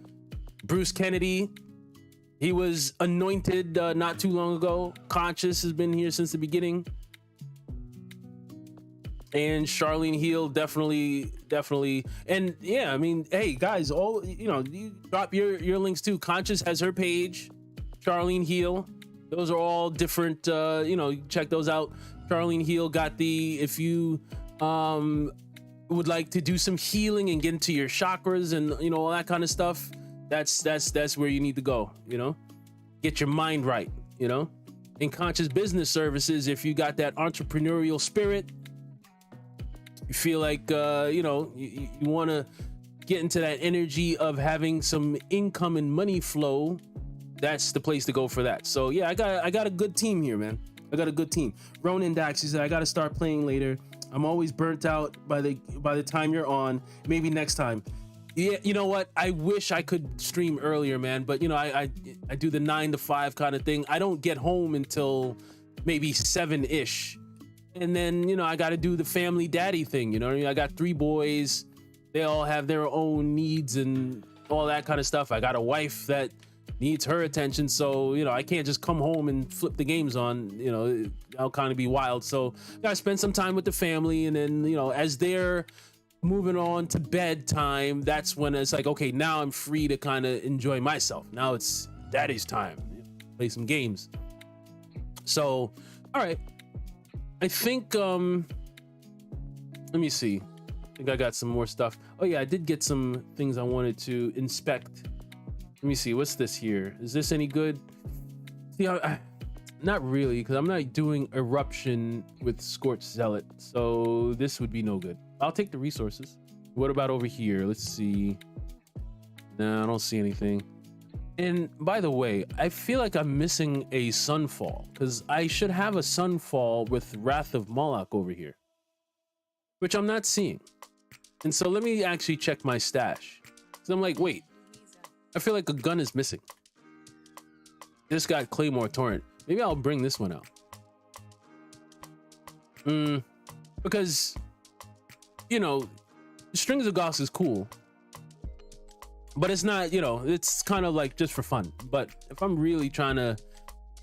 Bruce Kennedy, he was anointed not too long ago. Conscious has been here since the beginning. And Charlene Heal, definitely. And yeah, I mean, hey guys, all you know, you drop your links too. Conscious has her page. Charlene Heal, those are all different, you know, check those out. Charlene Heal got the, if you would like to do some healing and get into your chakras and, you know, all that kind of stuff, that's where you need to go, you know, get your mind right, you know. In Conscious Business Services, if you got that entrepreneurial spirit, you feel like, you know, you want to get into that energy of having some income and money flow, that's the place to go for that. So yeah, I got a good team here, man. I got a good team. Ronan Dax, he said, I got to start playing later. I'm always burnt out by the time you're on. Maybe next time. Yeah, you know what? I wish I could stream earlier, man. But you know, I do the 9 to 5 kind of thing. I don't get home until maybe 7-ish. And then, you know, I got to do the family daddy thing. You know what I mean? I got 3 boys. They all have their own needs and all that kind of stuff. I got a wife that needs her attention, so you know I can't just come home and flip the games on. You know, I'll kind of be wild. So gotta spend some time with the family, and then you know, as they're moving on to bedtime, that's when it's like, okay, now I'm free to kind of enjoy myself. Now it's daddy's time, play some games. So all right, I think let me see, I think I got some more stuff. Oh yeah, I did get some things I wanted to inspect. Let me see, what's this here? Is this any good? See, not really, because I'm not doing Eruption with Scorched Zealot, so this would be no good. I'll take the resources. What about over here? Let's see. No, I don't see anything. And by the way, I feel like I'm missing a Sunfall, because I should have a Sunfall with Wrath of Moloch over here, which I'm not seeing. And so let me actually check my stash, because I'm like, wait, I feel like a gun is missing. This got Claymore Torrent. Maybe I'll bring this one out. Because, you know, Strings of Goss is cool, but it's not, you know, it's kind of like just for fun. But if I'm really trying to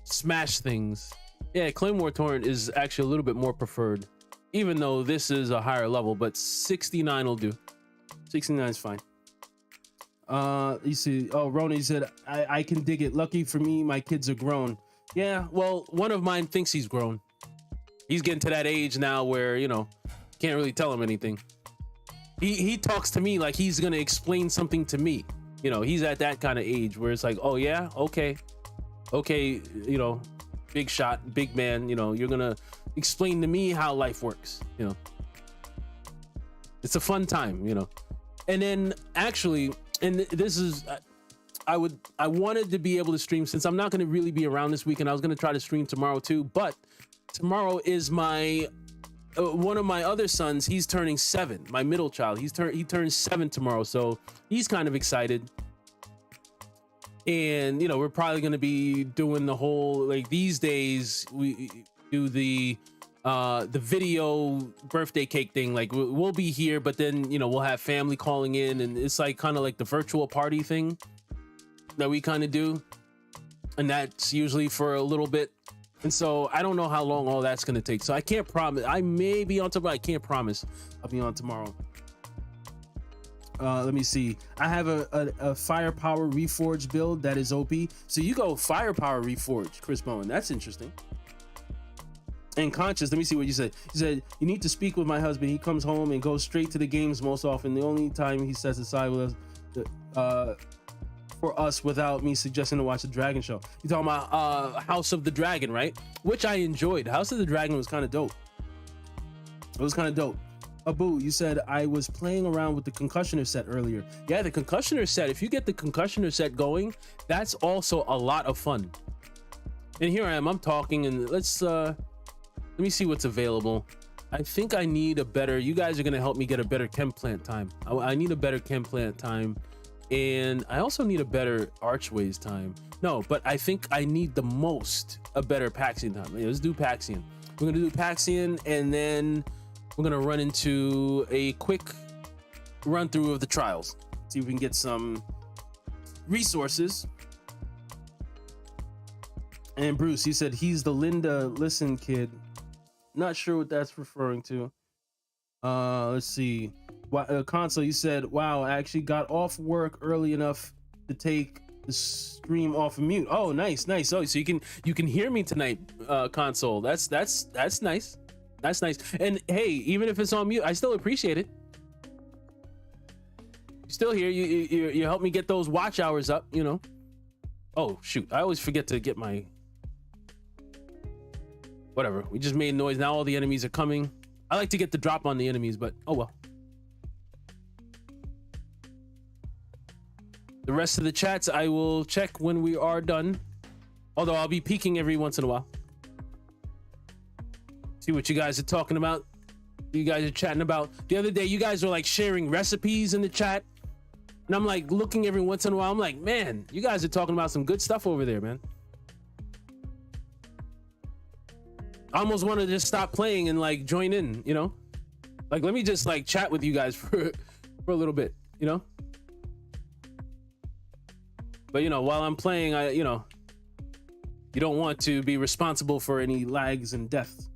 smash things, yeah, Claymore Torrent is actually a little bit more preferred, even though this is a higher level, but 69 will do. 69 is fine. You see, oh, Rona said, I can dig it. Lucky for me, my kids are grown. Yeah, well, one of mine thinks he's grown. He's getting to that age now where, you know, can't really tell him anything. He talks to me like he's gonna explain something to me. You know, he's at that kind of age where it's like, oh yeah, okay, you know, big shot, big man, you know, you're gonna explain to me how life works, you know. It's a fun time, you know. And then actually, and this is, I wanted to be able to stream, since I'm not going to really be around this weekend. I was going to try to stream tomorrow too, but tomorrow is my one of my other sons. He's turning 7. My middle child. He turns 7 tomorrow, so he's kind of excited. And you know, we're probably going to be doing the whole, like, these days we do the video birthday cake thing. Like, we'll be here, but then, you know, we'll have family calling in, and it's like kind of like the virtual party thing that we kind of do, and that's usually for a little bit. And so I don't know how long all that's going to take, so I can't promise. I may be on tomorrow. I can't promise I'll be on tomorrow. Let me see. I have a firepower reforged build that is OP. So you go firepower reforged, Chris Bowen. That's interesting. And Conscious, let me see what you said. You said, you need to speak with my husband. He comes home and goes straight to the games most often. The only time he sets aside with us, for us, without me suggesting to watch the Dragon show. You're talking about House of the Dragon, right? Which I enjoyed. House of the Dragon was kind of dope. It was kind of dope. Abu, you said, I was playing around with the concussioner set earlier. Yeah, the concussioner set, if you get the concussioner set going, that's also a lot of fun. And here I am, I'm talking, and let me see what's available. I think I need a better, you guys are going to help me get a better chem plant time. I need a better chem plant time. And I also need a better archways time. No, but I think I need the most a better Paxian time. Yeah, let's do Paxian. We're going to do Paxian, and then we're going to run into a quick run through of the trials. See if we can get some resources. And Bruce, he said he's the Linda Listen kid. Not sure what that's referring to. Let's see. Console, you said, wow, I actually got off work early enough to take the stream off of mute. Oh, nice. Oh, so you can hear me tonight, Console. That's nice. That's nice. And hey, even if it's on mute, I still appreciate it. You're still here. You help me get those watch hours up, you know. Oh shoot, I always forget to get my whatever. We just made noise. Now all the enemies are coming. I like to get the drop on the enemies, but oh well. The rest of the chats I will check when we are done, although I'll be peeking every once in a while. See what you guys are talking about. You guys are chatting about. The other day you guys were like sharing recipes in the chat, and I'm like looking every once in a while. I'm like, man, you guys are talking about some good stuff over there, man. I almost want to just stop playing and like join in, you know, like let me just like chat with you guys for a little bit, you know. But you know, while I'm playing, you know, you don't want to be responsible for any lags and deaths.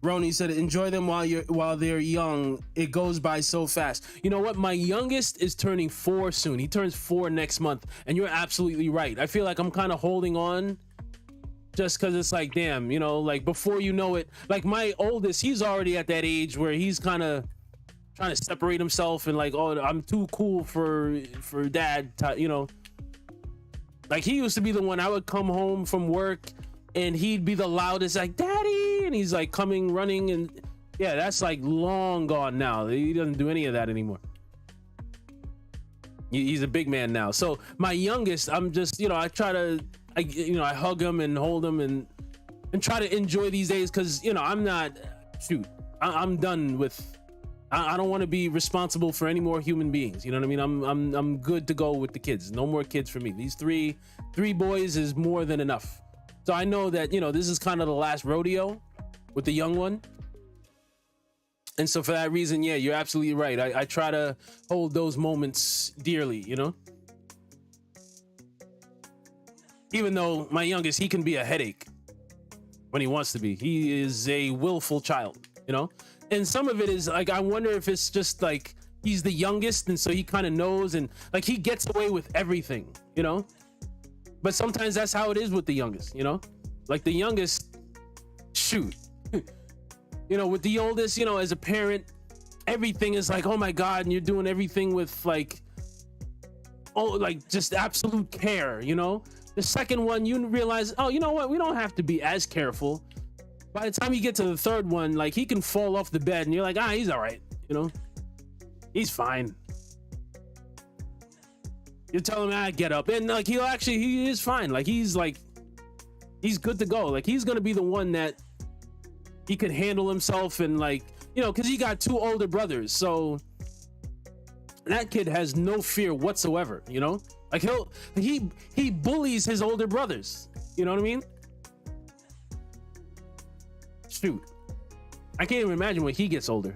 Roni said, enjoy them while they're young. It goes by so fast. You know what? My youngest is turning 4 soon. He turns 4 next month, and you're absolutely right. I feel like I'm kind of holding on just because it's like, damn, you know, like before you know it, like my oldest, he's already at that age where he's kind of trying to separate himself and like, oh, I'm too cool for dad, you know. Like he used to be the one, I would come home from work and he'd be the loudest, like, daddy, and he's like coming running, and yeah, that's like long gone now. He doesn't do any of that anymore. He's a big man now. So my youngest, I'm just, you know, I hug him and hold him and try to enjoy these days, because you know, I'm done with, I don't want to be responsible for any more human beings, you know what I mean? I'm good to go with the kids. No more kids for me. These three boys is more than enough. So I know that, you know, this is kind of the last rodeo with the young one. And so for that reason, yeah, you're absolutely right. I try to hold those moments dearly, you know? Even though my youngest, he can be a headache when he wants to be. He is a willful child, you know? And some of it is like, I wonder if it's just like he's the youngest, and so he kind of knows, and like he gets away with everything, you know. But sometimes that's how it is with the youngest, you know. Like the youngest, shoot, you know, with the oldest, you know, as a parent, everything is like, oh my god, and you're doing everything with like, oh, like just absolute care, you know. The second one, you realize, oh, you know what, we don't have to be as careful. By the time you get to the third one, like he can fall off the bed and you're like, ah, he's all right, you know, he's fine. You tell him, ah, get up, and like he is fine. Like he's good to go. Like he's gonna be the one that he can handle himself, and like, you know, because he got 2 older brothers, so that kid has no fear whatsoever, you know. Like he bullies his older brothers, you know what I mean? Shoot, I can't even imagine when he gets older.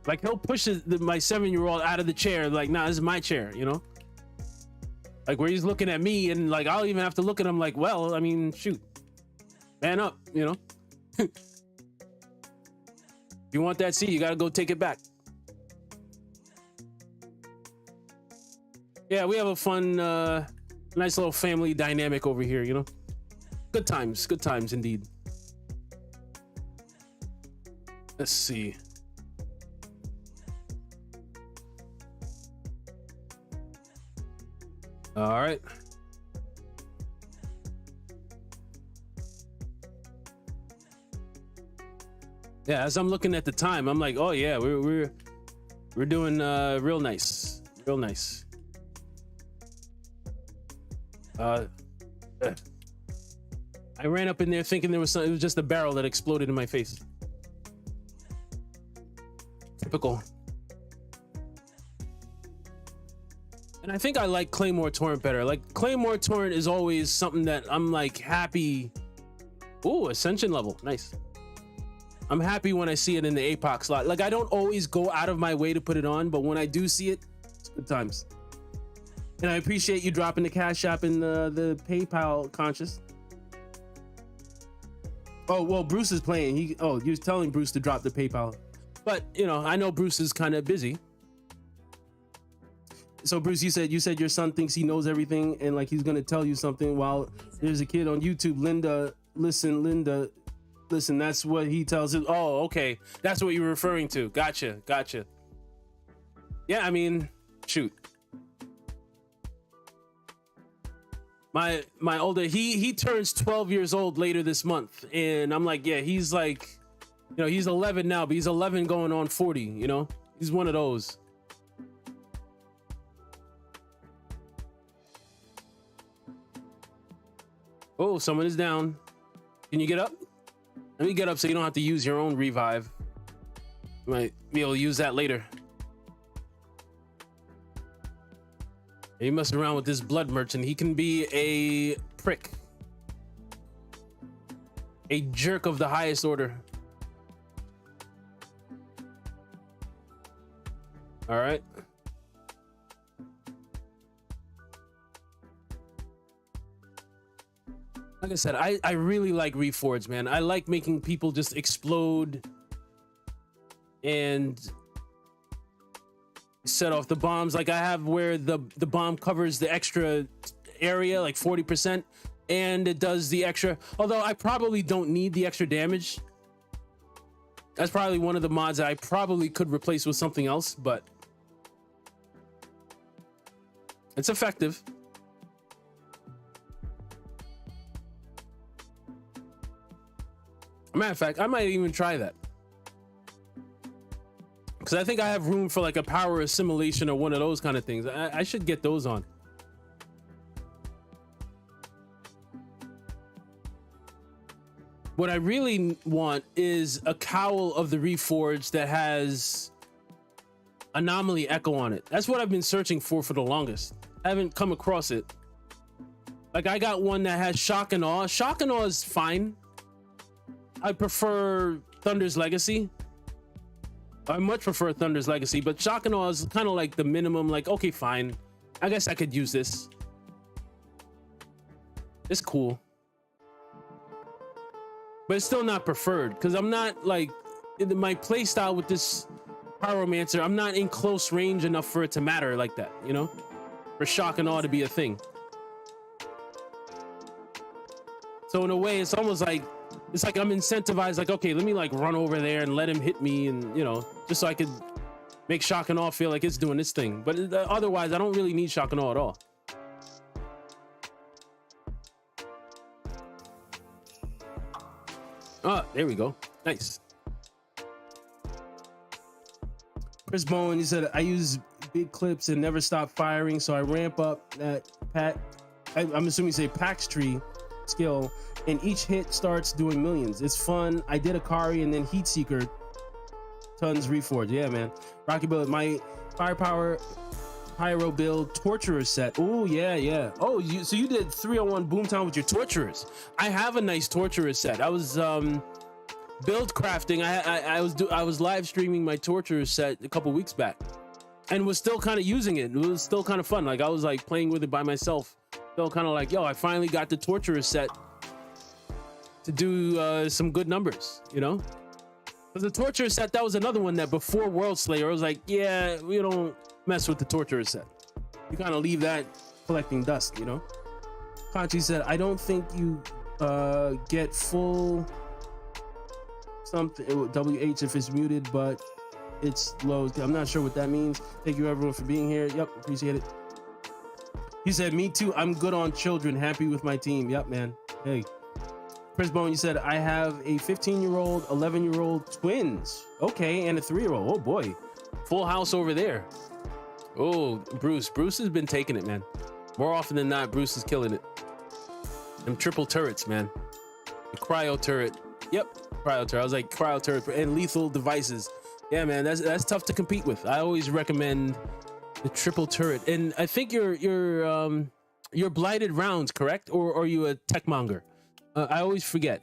Like he'll push my 7-year-old out of the chair, like, nah, this is my chair, you know. Like where he's looking at me, and like I'll even have to look at him like, well, I mean, shoot, man up, you know. If you want that seat, you gotta go take it back. Yeah, we have a fun, nice little family dynamic over here, you know. Good times indeed. Let's see. All right. Yeah, as I'm looking at the time, I'm like, oh yeah, we're doing real nice, real nice. I ran up in there thinking there was something. It was just a barrel that exploded in my face. Typical. And I think I like Claymore Torrent better. Like Claymore Torrent is always something that I'm like happy. Ooh, Ascension level, nice. I'm happy when I see it in the APOC slot. Like I don't always go out of my way to put it on, but when I do see it, it's good times. And I appreciate you dropping the Cash.app in the PayPal conscious. Oh, well, Bruce is playing. You're telling Bruce to drop the PayPal. But, you know, I know Bruce is kind of busy. So Bruce, you said your son thinks he knows everything, and like he's gonna tell you something while there's a kid on YouTube. Linda, listen, that's what he tells it. Oh, okay, that's what you're referring to. Gotcha. Yeah, I mean, shoot. My older, he turns 12 years old later this month, and I'm like, yeah, he's like, you know, he's 11 now, but he's 11 going on 40, you know. He's one of those. Oh, someone is down. Can you get up? Let me get up so you don't have to use your own revive. You might be able to use that later. He messing around with this blood merchant. He can be a prick. A jerk of the highest order. All right. Like I said, I really like Reforged, man. I like making people just explode and set off the bombs. Like I have where the bomb covers the extra area, like 40%, and it does the extra. Although I probably don't need the extra damage. That's probably one of the mods that I probably could replace with something else, but it's effective. Matter of fact, I might even try that, because I think I have room for like a power assimilation or one of those kind of things. I should get those on. What I really want is a cowl of the Reforged that has anomaly echo on it. That's what I've been searching for the longest. I haven't come across it. Like I got one that has shock and awe. Shock and awe is fine. I prefer Thunder's Legacy. I much prefer Thunder's Legacy, but shock and awe is kind of like the minimum. Like, okay, fine, I guess I could use this. It's cool, but it's still not preferred because I'm not like my play style with this Pyromancer, I'm not in close range enough for it to matter like that, you know, for shock and awe to be a thing. So in a way, it's almost like, it's like I'm incentivized, like, okay, let me like run over there and let him hit me, and you know, just so I could make shock and awe feel like it's doing its thing. But otherwise, I don't really need shock and awe at all. Ah, there we go. Nice. Chris Bowen, he said, I use big clips and never stop firing, so I ramp up that I'm assuming you say Pax tree skill, and each hit starts doing millions. It's fun. I did Akari and then Heat Seeker tons Reforged. Yeah, man. Rocky build my firepower pyro build torturer set. Oh yeah, yeah. Oh, so you did 301 Boomtown with your torturers. I have a nice torturer set. I was build crafting. I was live streaming my torturer set a couple weeks back, and was still kind of using it. It was still kind of fun. Like I was like playing with it by myself. Still kind of like, yo, I finally got the torturer set to do some good numbers, you know. But the torturer set, that was another one that before World Slayer, I was like, yeah, we don't mess with the torturer set. You kind of leave that collecting dust, you know. Kachi said, I don't think you get full something WH if it's muted, but it's low. I'm not sure what that means. Thank you everyone for being here. Yep, appreciate it. He said, me too. I'm good on children. Happy with my team. Yep, man. Hey. Chris Bone, you said, I have a 15-year-old, 11-year-old twins. Okay, and a 3-year-old. Oh, boy. Full house over there. Oh, Bruce. Bruce has been taking it, man. More often than not, Bruce is killing it. Them triple turrets, man. The cryo turret. Yep, cryo turret. I was like, cryo turret and lethal devices. Yeah, man, that's tough to compete with. I always recommend the triple turret. And I think you're blighted rounds, correct? Or are you a techmonger? I always forget.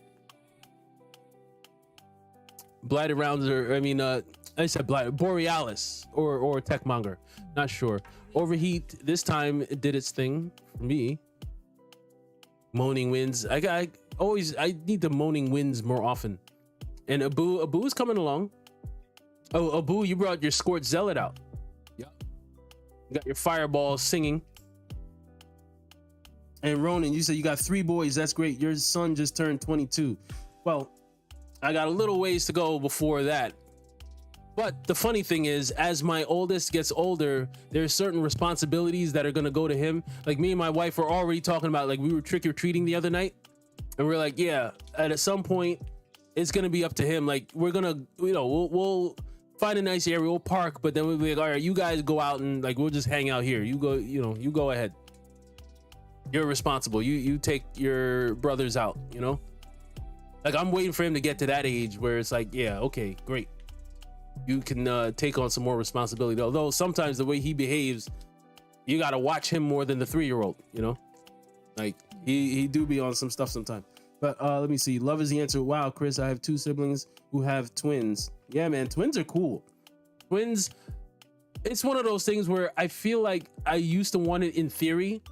Blighted rounds, or I mean, I said blighted Borealis or techmonger. Not sure. Overheat this time it did its thing for me. Moaning winds. I need the moaning winds more often. And Abu is coming along. Oh, Abu, you brought your Scorch Zealot out. Yeah. You got your fireball singing. And Ronan, you said you got 3 boys. That's great. Your son just turned 22. Well, I got a little ways to go before that. But the funny thing is, as my oldest gets older, there's certain responsibilities that are going to go to him. Like me and my wife were already talking about, like, we were trick-or-treating the other night. And we're like, yeah, at some point, it's going to be up to him. Like, we're going to, you know, we'll find a nice area, we'll park, but then we'll be like, all right, you guys go out and, like, we'll just hang out here. You go, you know, you go ahead. You're responsible. You take your brothers out, you know? Like, I'm waiting for him to get to that age where it's like, yeah, okay, great. You can take on some more responsibility. Although sometimes the way he behaves, you got to watch him more than the 3-year-old, you know? Like, he do be on some stuff sometimes. But let me see. Love is the answer. Wow, Chris, I have 2 siblings who have twins. Yeah, man, twins are cool. Twins, it's one of those things where I feel like I used to want it in theory,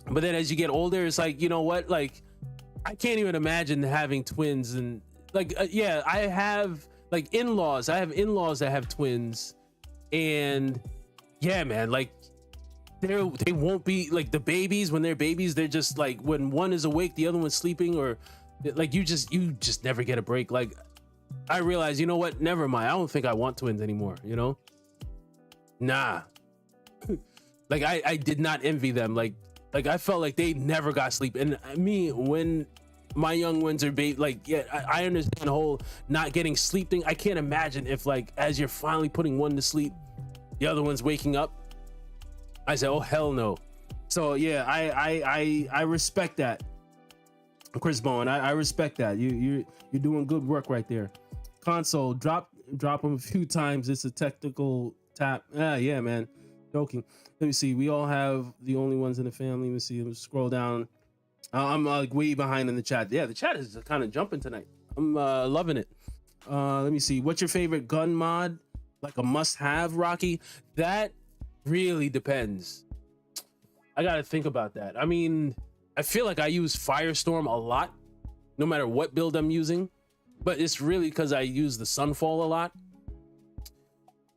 but then as you get older, it's like, you know what? Like, I can't even imagine having twins. And like, yeah, I have like in-laws. I have in-laws that have twins, and yeah, man, like they won't be like the babies. When they're babies, they're just like, when one is awake, the other one's sleeping, or like you just never get a break. Like, I realized, you know what? Never mind. I don't think I want twins anymore. You know? Nah. Like I did not envy them. Like I felt like they never got sleep. And me, when my young ones are like, yeah, I understand the whole not getting sleep thing. I can't imagine if, like, as you're finally putting one to sleep, the other one's waking up. I said, oh hell no. So yeah, I respect that, Chris Bowen. I respect that. You're doing good work right there. Console, drop them a few times. It's a technical tap. Yeah, man. Joking. Let me see. We all have the only ones in the family. Let me see. Let me scroll down. I'm like way behind in the chat. Yeah, the chat is kind of jumping tonight. I'm loving it. Let me see. What's your favorite gun mod? Like a must-have, Rocky? That really depends. I got to think about that. I mean, I feel like I use Firestorm a lot, no matter what build I'm using. but it's really because I use the Sunfall a lot.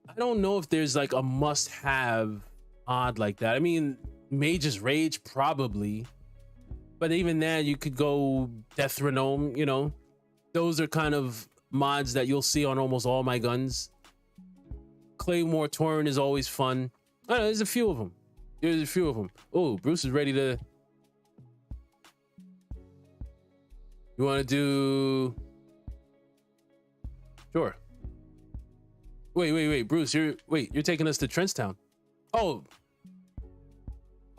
I don't know if there's like a must-have mod like that. I mean, Mage's Rage probably, but even then you could go Death Renome, you know. Those are kind of mods that you'll see on almost all my guns. Claymore Torrent is always fun. I don't know, there's a few of them. There's a few of them. Oh, Bruce is ready to... You want to do... Sure. Wait, Bruce, you're taking us to Trenchtown. Oh.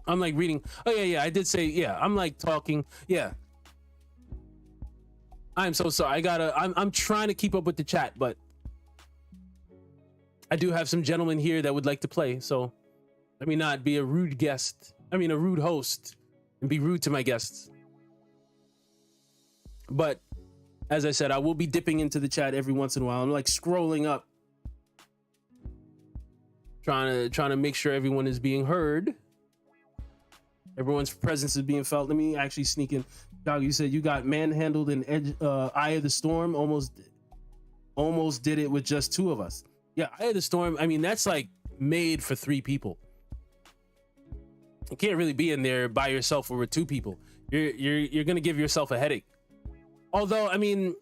I'm like reading. Oh, yeah, I did say, yeah, I'm like talking. Yeah. I'm so sorry. I'm trying to keep up with the chat, but I do have some gentlemen here that would like to play, so let me not be a rude guest. I mean, a rude host and be rude to my guests. But as I said, I will be dipping into the chat every once in a while. I'm like scrolling up, trying to make sure everyone is being heard. Everyone's presence is being felt. Let me actually sneak in. Dog, you said you got manhandled in Eye of the Storm. Almost did it with just 2 of us. Yeah, Eye of the Storm. I mean, that's like made for 3 people. You can't really be in there by yourself or with 2 people. You're gonna give yourself a headache. Although, I mean,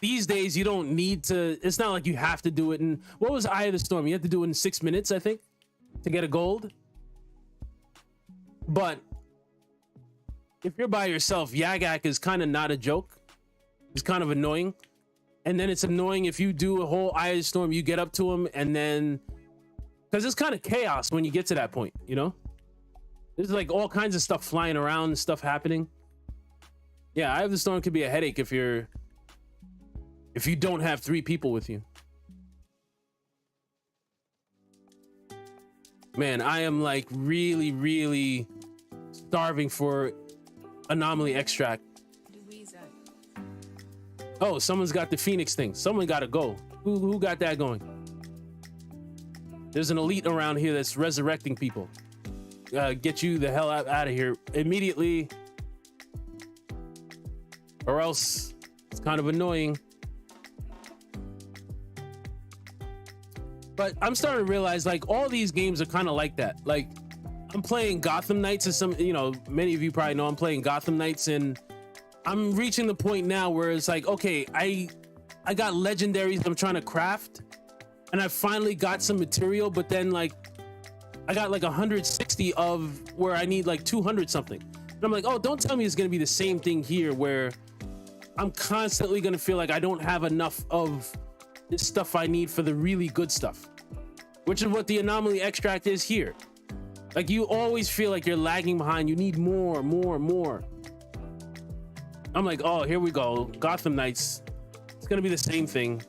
these days you don't need to. It's not like you have to do it in. What was Eye of the Storm? You have to do it in 6 minutes, I think, to get a gold. But if you're by yourself, Yagak is kind of not a joke. It's kind of annoying. And then it's annoying if you do a whole Eye of the Storm, you get up to him, and then... Because it's kind of chaos when you get to that point, you know? There's like all kinds of stuff flying around and stuff happening. Yeah, Eye of the Storm could be a headache if you don't have 3 people with you. Man, I am like really starving for anomaly extract. Oh, someone's got the Phoenix thing. Someone got to go. Who got that going? There's an elite around here that's resurrecting people. Get you the hell out of here immediately, or else it's kind of annoying. But I'm starting to realize like all these games are kind of like that. Like I'm playing Gotham Knights, as some, you know, many of you probably know I'm playing Gotham Knights, and I'm reaching the point now where it's like, okay, I got legendaries I'm trying to craft, and I finally got some material, but then like I got like 160 of where I need like 200 something. And I'm like, oh, don't tell me it's gonna be the same thing here where I'm constantly gonna feel like I don't have enough of this stuff I need for the really good stuff, which is what the anomaly extract is here. Like you always feel like you're lagging behind. You need more. I'm like, oh, here we go. Gotham Knights. It's gonna be the same thing.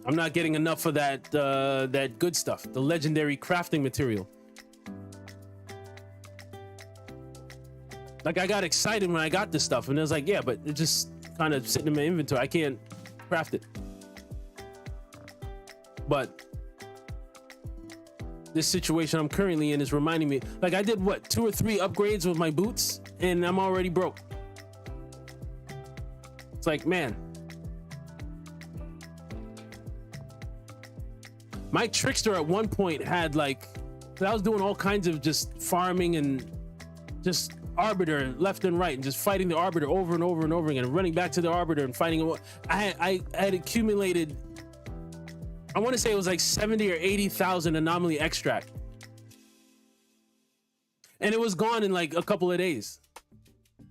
I'm not getting enough of that good stuff, the legendary crafting material. Like I got excited when I got this stuff, and it was like, yeah, but it's just kind of sitting in my inventory. I can't craft it. But this situation I'm currently in is reminding me, like I did what, 2 or 3 upgrades with my boots, and I'm already broke. It's like, man, my trickster at one point had like, I was doing all kinds of just farming and just Arbiter left and right and just fighting the Arbiter over and over and over again, and running back to the Arbiter and fighting. I had accumulated, I want to say it was like 70 or 80,000 anomaly extract, and it was gone in like a couple of days.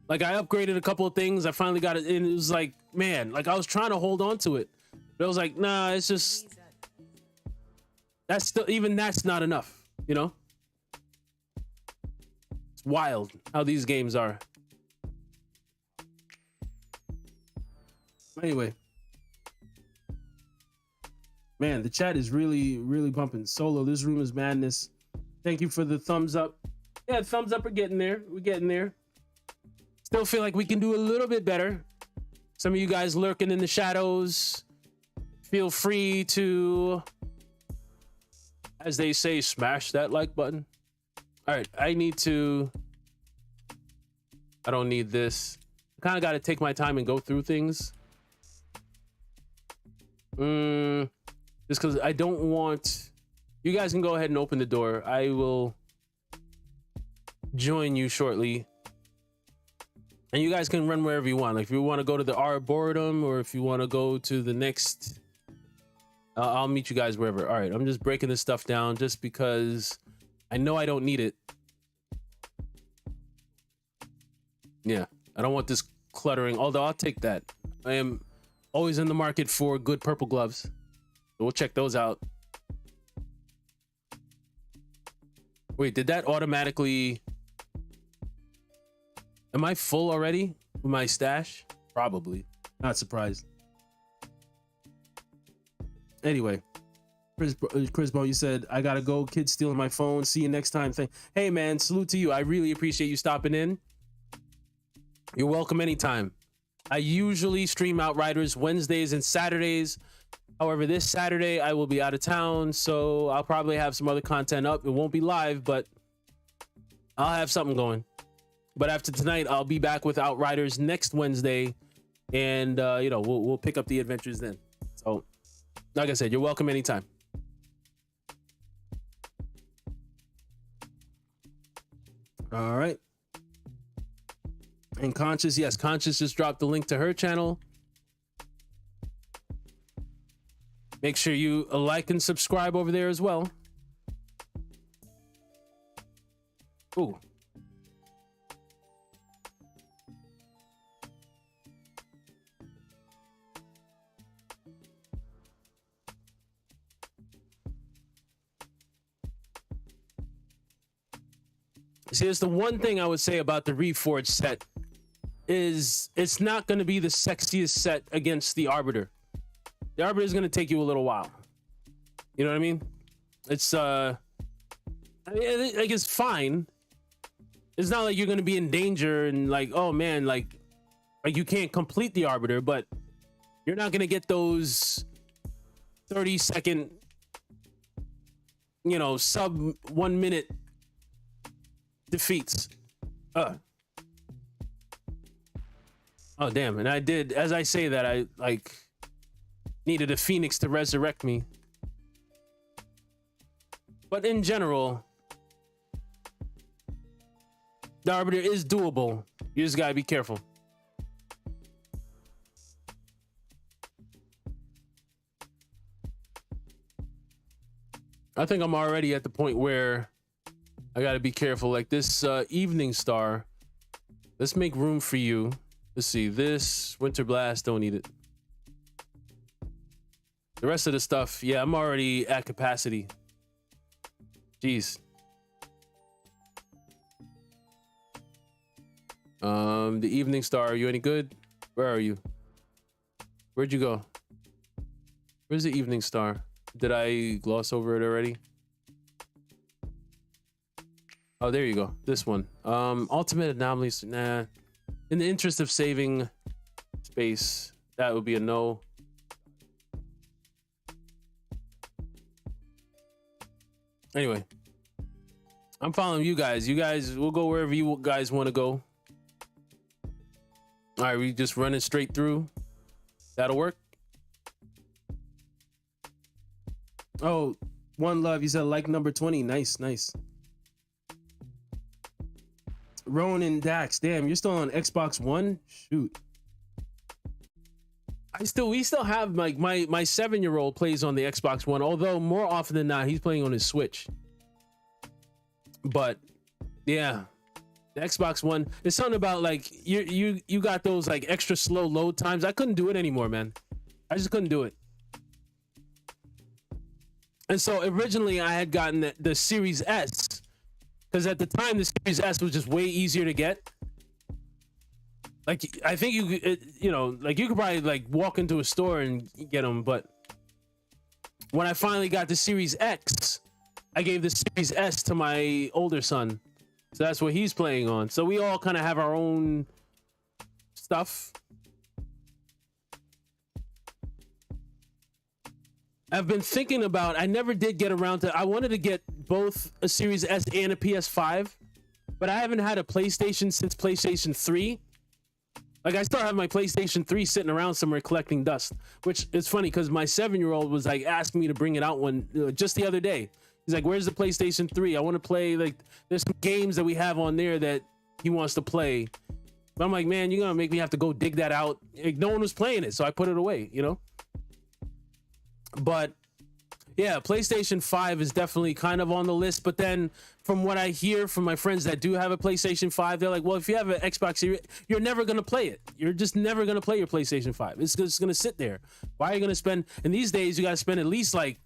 Like I upgraded a couple of things, I finally got it, and it was like, man, like I was trying to hold on to it, but I was like, nah, it's just, that's still, even that's not enough, you know? It's wild how these games are. Anyway, man, the chat is really pumping. Solo, this room is madness. Thank you for the thumbs up. Yeah, thumbs up are getting there. We're getting there. Still feel like we can do a little bit better. Some of you guys lurking in the shadows, feel free to, as they say, smash that like button. All right, I don't need this. kind of got to take my time and go through things. Just because I don't want... You guys can go ahead and open the door. I will join you shortly. And you guys can run wherever you want. Like if you want to go to the Arboretum or if you want to go to the next... I'll meet you guys wherever. All right, I'm just breaking this stuff down just because I know I don't need it. Yeah, I don't want this cluttering, although I'll take that. I am always in the market for good purple gloves. So we'll check those out. Wait, did that automatically... Am I full already with my stash? Probably. Not surprised. Anyway, Chris Bo, you said, I gotta go. Kids stealing my phone. See you next time. Hey, man, salute to you. I really appreciate you stopping in. You're welcome anytime. I usually stream Outriders Wednesdays and Saturdays. However, this Saturday I will be out of town, so I'll probably have some other content up. It won't be live, but I'll have something going. But after tonight, I'll be back with Outriders next Wednesday, and you know, we'll pick up the adventures then. So, like I said, you're welcome anytime. All right. And Conscious, yes, Conscious just dropped the link to her channel. Make sure you like and subscribe over there as well. Ooh. See, it's the one thing I would say about the Reforged set is it's not going to be the sexiest set against the Arbiter. The Arbiter is going to take you a little while. You know what I mean? It's I mean, like it's fine. It's not like you're going to be in danger and like, oh man, like you can't complete the Arbiter, but you're not going to get those 30-second, you know, sub 1 minute defeats. Oh damn, and I did, as I say that, I like needed a phoenix to resurrect me. But in general, the Arbiter is doable. You just gotta be careful. I think I'm already at the point where I gotta be careful. Like this Evening Star, let's make room for you. Let's see, this Winter Blast, don't need it. The rest of the stuff, yeah, I'm already at capacity. Jeez. The Evening Star, are you any good? Where are you? Where'd you go? Where's the Evening Star? Did I gloss over it already? Oh, there you go. This one. Ultimate anomalies. Nah. In the interest of saving space, that would be a no. Anyway, I'm following you guys. You guys, we'll go wherever you guys want to go. All right, we just running straight through. That'll work. Oh, One Love, you said like number 20. Nice, nice. Ronan Dax, damn, you're still on Xbox One? Shoot. We still have like my 7-year-old plays on the Xbox One, although more often than not he's playing on his Switch. But yeah, the Xbox One, it's something about like you got those like extra slow load times. I couldn't do it anymore, man. I just couldn't do it. And so originally I had gotten the Series S, because at the time the Series S was just way easier to get. Like I think you know, like you could probably like walk into a store and get them, but when I finally got the Series X, I gave the Series S to my older son, so that's what he's playing on. So we all kind of have our own stuff. I've been thinking about, I never did get around to, I wanted to get both a Series S and a PS5, but I haven't had a PlayStation since PlayStation 3. Like I still have my PlayStation 3 sitting around somewhere collecting dust, which is funny because my 7-year-old was like asking me to bring it out just the other day. He's like, "Where's the PlayStation 3? I want to play, like, there's some games that we have on there that he wants to play." But I'm like, "Man, you're gonna make me have to go dig that out." Like, no one was playing it, so I put it away, you know. But yeah, PlayStation 5 is definitely kind of on the list. But then from what I hear from my friends that do have a PlayStation 5, they're like, "Well, if you have an Xbox Series, you're never going to play it. You're just never going to play your PlayStation 5. It's just going to sit there. Why are you going to spend?" And these days, you got to spend at least like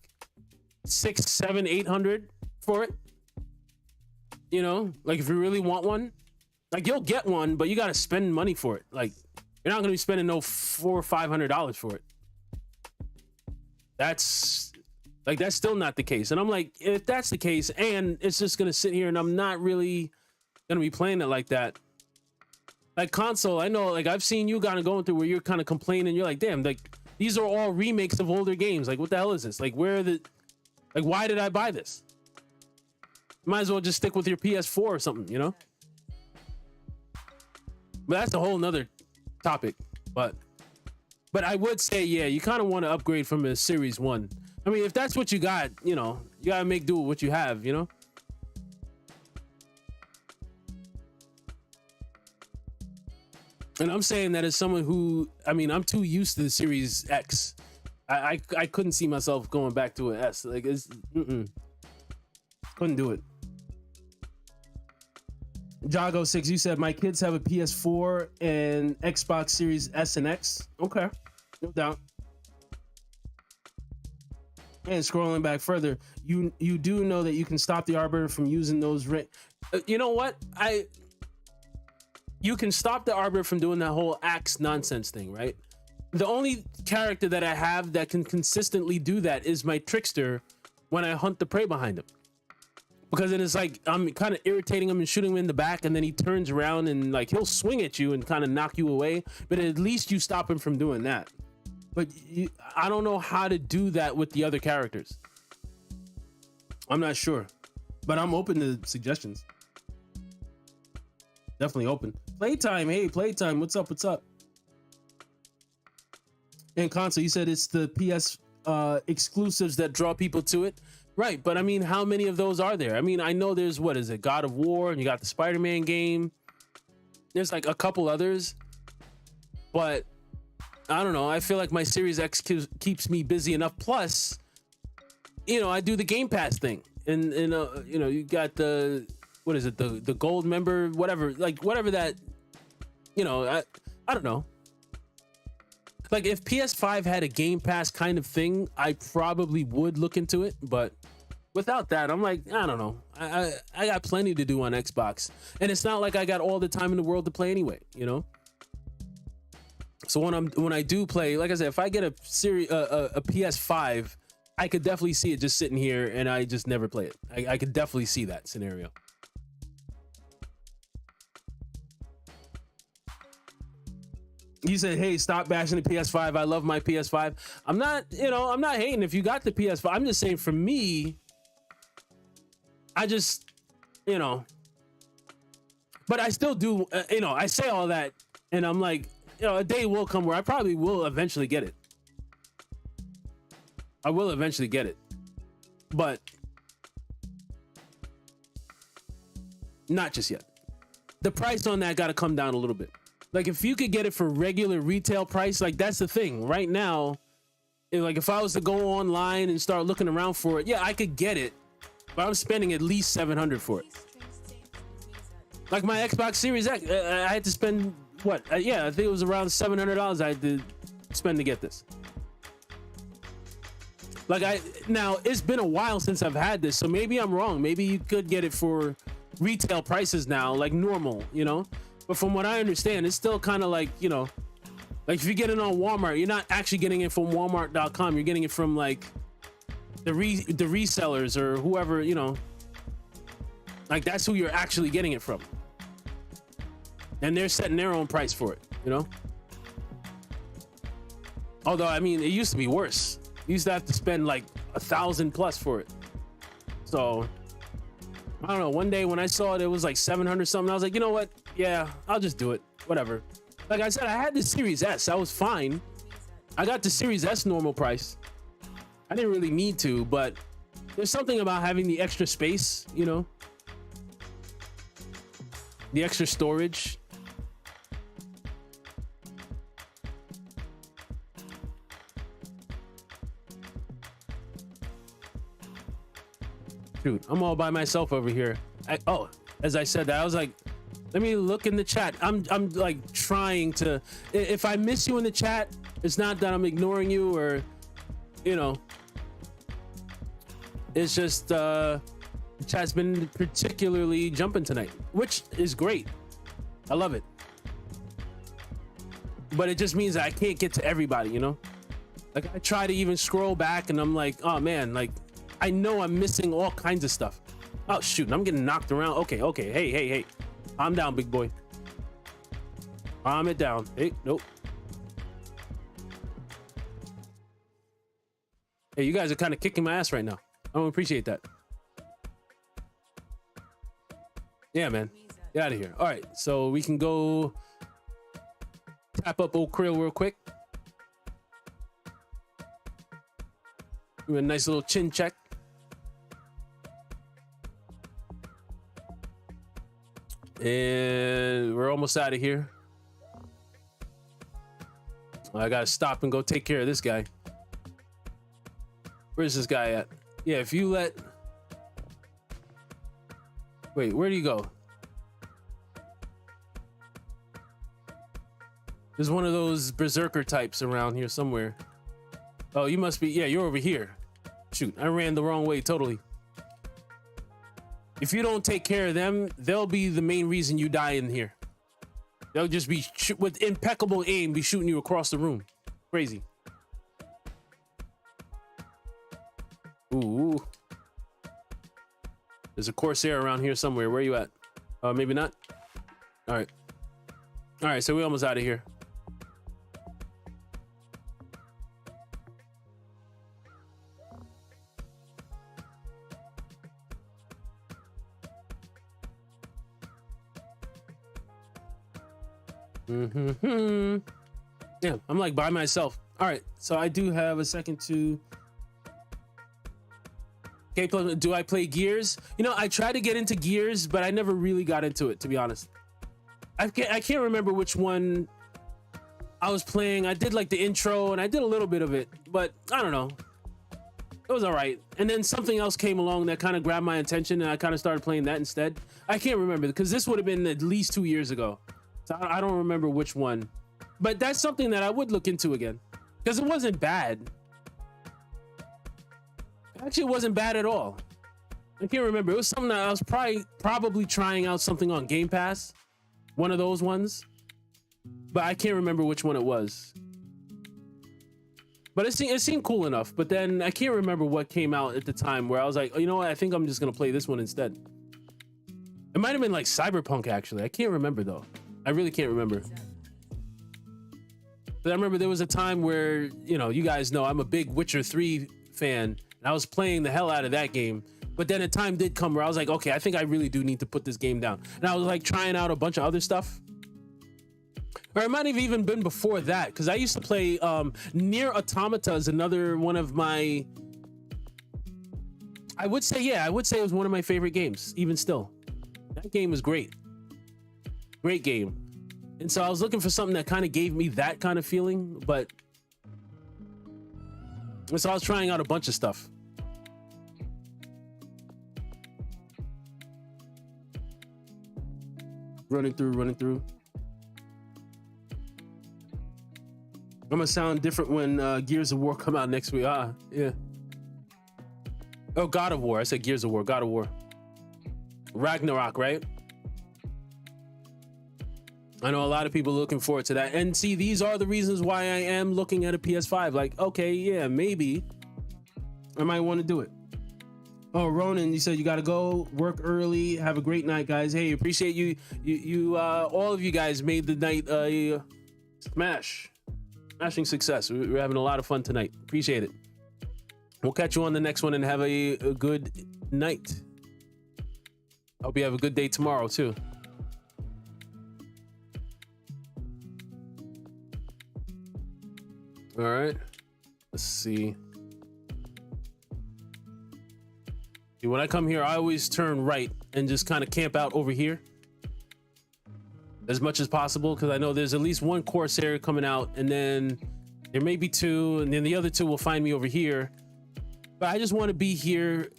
600, 700, 800 for it. You know, like if you really want one, like you'll get one, but you got to spend money for it. Like you're not going to be spending no $400 or $500 for it. That's still not the case. And I'm like, if that's the case and it's just gonna sit here and I'm not really gonna be playing it like that, like console, I know, like I've seen you kind of going through where you're kind of complaining, you're like, damn, like these are all remakes of older games, like what the hell is this? Like why did I buy this? Might as well just stick with your PS4 or something, you know. But that's a whole nother topic. But I would say, yeah, you kind of want to upgrade from a Series 1. I mean, if that's what you got, you know, you gotta make do with what you have, you know. And I'm saying that as someone who, I mean, I'm too used to the Series X. I couldn't see myself going back to an S. Like, it's, couldn't do it. Jago6, you said my kids have a PS4 and Xbox Series S and X. Okay, no doubt. And scrolling back further, you do know that you can stop the Arbiter from using those. You know what? You can stop the Arbiter from doing that whole axe nonsense thing, right? The only character that I have that can consistently do that is my Trickster when I hunt the prey behind him. Because then it's like I'm kind of irritating him and shooting him in the back, and then he turns around and like he'll swing at you and kind of knock you away. But at least you stop him from doing that. But I don't know how to do that with the other characters. I'm not sure, but I'm open to suggestions. Definitely open. Playtime, hey, Playtime, what's up? What's up? And console, you said it's the PS exclusives that draw people to it. Right, but I mean, how many of those are there? I mean, I know there's, what is it, God of War, and you got the Spider-Man game. There's like a couple others, but I don't know. I feel like my Series X keeps me busy enough. Plus, you know, I do the Game Pass thing, and you know, you got the, what is it, the gold member, whatever, like whatever that, you know, I don't know. Like if PS5 had a Game Pass kind of thing, I probably would look into it, but without that, I'm like, I don't know. I got plenty to do on Xbox, and it's not like I got all the time in the world to play anyway, you know. So when I do play, like I said, if I get a PS5, I could definitely see it just sitting here and I just never play it. I could definitely see that scenario. You said, hey, stop bashing the PS5. I love my PS5. I'm not, you know, I'm not hating if you got the PS5. I'm just saying for me, I just, you know, but I still do, you know, I say all that and I'm like, you know, a day will come where I probably will eventually get it. I will eventually get it, but not just yet. The price on that got to come down a little bit. Like if you could get it for regular retail price, like that's the thing right now. Like if I was to go online and start looking around for it, yeah, I could get it, but I'm spending at least $700 for it. Like my Xbox Series X, I had to spend what? Yeah, I think it was around $700 I had to spend to get this. Like now it's been a while since I've had this, so maybe I'm wrong. Maybe you could get it for retail prices now, like normal, you know. But from what I understand, it's still kind of like, you know, like if you get it on Walmart, you're not actually getting it from Walmart.com. You're getting it from like the resellers or whoever, you know, like that's who you're actually getting it from. And they're setting their own price for it, you know. Although, I mean, it used to be worse. You used to have to spend like $1,000+ for it. So I don't know. One day when I saw it, it was like 700 something. I was like, you know what? Yeah, I'll just do it. Whatever. Like I said, I had the Series S. I was fine. I got the Series S normal price. I didn't really need to, but there's something about having the extra space, you know, the extra storage. Dude, I'm all by myself over here. As I said that, I was like, let me look in the chat. I'm like trying to, if I miss you in the chat, it's not that I'm ignoring you or, you know, it's just the chat's been particularly jumping tonight, which is great. I love it. But it just means that I can't get to everybody, you know? Like I try to even scroll back and I'm like, oh man, like I know I'm missing all kinds of stuff. Oh shoot, I'm getting knocked around. Okay, hey. I'm down, big boy. Calm it down. Hey, nope. Hey, you guys are kind of kicking my ass right now. I don't appreciate that. Yeah, man. Get out of here. All right, so we can go tap up old Krill real quick. Do a nice little chin check. And we're almost out of here. I gotta stop and go take care of this guy. Where's this guy at? Yeah, if you let... Wait, where do you go? There's one of those berserker types around here somewhere. Oh, you must be... Yeah, you're over here. Shoot, I ran the wrong way totally. If you don't take care of them, they'll be the main reason you die in here. They'll just be with impeccable aim, be shooting you across the room. Crazy. Ooh. There's a Corsair around here somewhere. Where are you at? Maybe not. All right. All right, so we're almost out of here. Yeah, I'm like by myself. All right, so I do have a second to Kplus. Do I play Gears? You know, I tried to get into Gears, but I never really got into it, to be honest. I can't remember which one I was playing. I did like the intro and I did a little bit of it, but I don't know. It was all right. And then something else came along that kind of grabbed my attention and I kind of started playing that instead. I can't remember because this would have been at least 2 years ago. So I don't remember which one, but that's something that I would look into again because it wasn't bad. Actually, it wasn't bad at all. I can't remember. It was something that I was probably trying out something on Game Pass, one of those ones, but I can't remember which one it was. But it seemed cool enough. But then I can't remember what came out at the time where I was like, oh, you know what? I think I'm just gonna play this one instead. It might have been like Cyberpunk actually. I can't remember though. I really can't remember. But I remember there was a time where, you know, you guys know I'm a big Witcher 3 fan, and I was playing the hell out of that game. But then a time did come where I was like, okay, I think I really do need to put this game down. And I was like trying out a bunch of other stuff. Or it might have even been before that, because I used to play Nier Automata is another one of my... I would say it was one of my favorite games, even still. That game was great. Great game. And so I was looking for something that kind of gave me that kind of feeling, but and so I was trying out a bunch of stuff. Running through. I'm gonna sound different when Gears of War come out next week. Yeah. Oh, God of War. I said Gears of War. God of War. Ragnarok, right? I know a lot of people are looking forward to that. And see, these are the reasons why I am looking at a PS5. Like, okay, yeah, maybe I might want to do it. Oh, Ronan, you said you got to go work early. Have a great night, guys. Hey, appreciate you. You all of you guys made the night a smashing success. We're having a lot of fun tonight. Appreciate it. We'll catch you on the next one and have a good night. Hope you have a good day tomorrow too. All right, let's see. When I come here, I always turn right and just kind of camp out over here as much as possible, because I know there's at least one Corsair coming out, and then there may be two, and then the other two will find me over here. But I just want to be here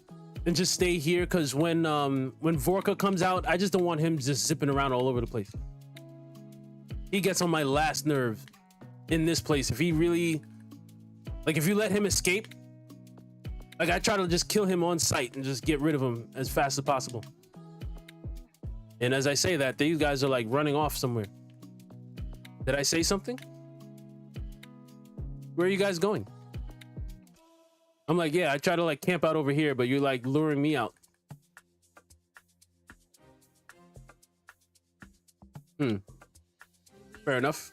and just stay here, because when Vorka comes out, I just don't want him just zipping around all over the place. He gets on my last nerve in this place. If he really, like, if you let him escape, like, I try to just kill him on sight and just get rid of him as fast as possible. And as I say that, these guys are like running off somewhere. Did I say something? Where are you guys going? I'm like, yeah, I try to like camp out over here, but you're like luring me out. Fair enough.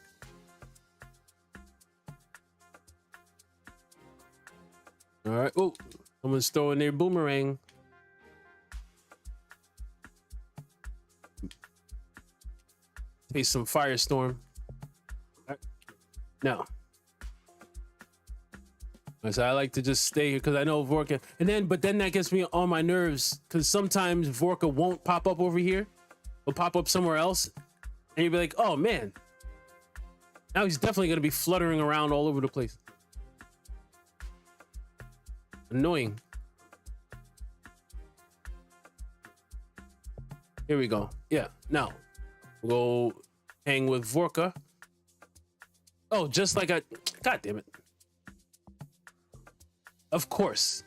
All right. Oh, someone's throwing their boomerang. Taste some firestorm. Right. Now, so I like to just stay here because I know Vorka, but then that gets me on my nerves, because sometimes Vorka won't pop up over here, will pop up somewhere else, and you'll be like, oh man, now he's definitely gonna be fluttering around all over the place. Annoying. Here we go. Yeah, now we'll go hang with Vorka. Oh, just like I, god damn it. Of course.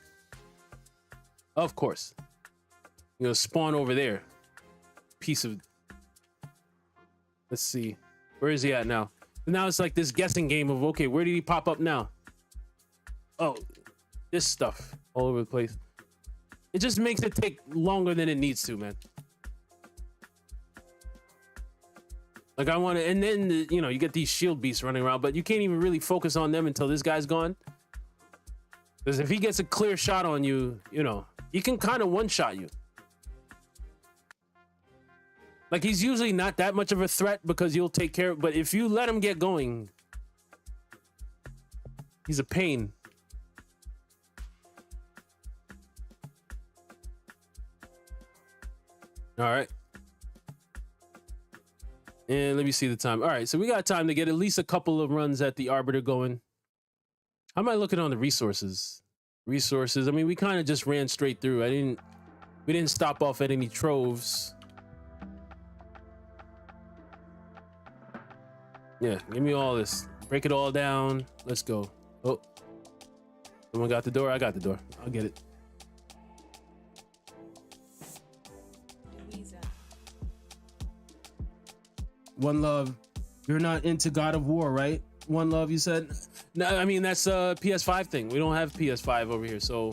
Of course. You're gonna spawn over there. Piece of, let's see. Where is he at now? Now it's like this guessing game of, okay, where did he pop up now? Oh, this stuff all over the place. It just makes it take longer than it needs to, man. Like, I want to, and then, you know, you get these shield beasts running around, but you can't even really focus on them until this guy's gone. Because if he gets a clear shot on you, you know, he can kind of one-shot you. Like, he's usually not that much of a threat because you'll take care of, but if you let him get going, he's a pain. All right. And let me see the time. All right, so we got time to get at least a couple of runs at the Arbiter going. How am I looking on the resources? Resources, I mean, we kind of just ran straight through. We didn't stop off at any troves. Yeah, give me all this. Break it all down. Let's go. Oh, someone got the door. I got the door. I'll get it. One Love, you're not into God of War, right? One Love, you said? No, I mean, that's a PS5 thing. We don't have PS5 over here, so.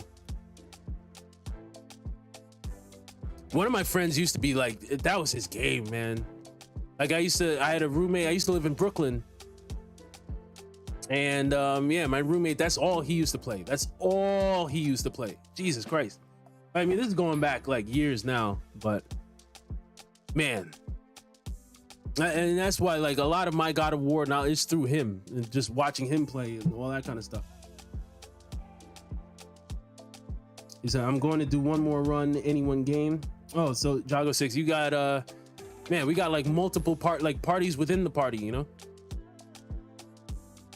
One of my friends used to be like, that was his game, man. Like, I had a roommate, I used to live in Brooklyn. And yeah, my roommate, that's all he used to play. That's all he used to play. Jesus Christ. I mean, this is going back like years now, but man. And that's why, like, a lot of my God of War now is through him and just watching him play and all that kind of stuff. He said, I'm going to do one more run, any one game. Oh, so Jago 6, you got man, we got like multiple parties within the party, you know?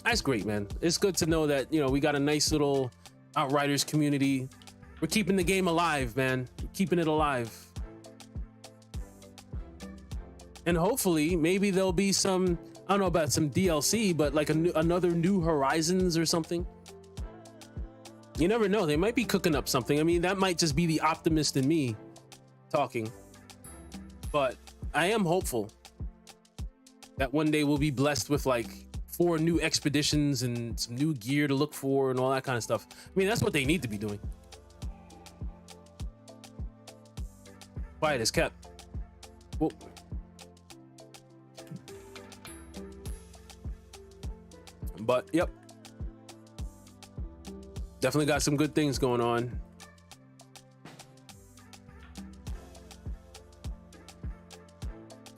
That's great, man. It's good to know that, you know, we got a nice little Outriders community. We're keeping the game alive, man. We're keeping it alive. And hopefully, maybe there'll be some, I don't know about some DLC, but like another New Horizons or something. You never know. They might be cooking up something. I mean, that might just be the optimist in me talking. But I am hopeful that one day we'll be blessed with like 4 new expeditions and some new gear to look for and all that kind of stuff. I mean, that's what they need to be doing. Quiet as kept. Whoa. But yep, definitely got some good things going on.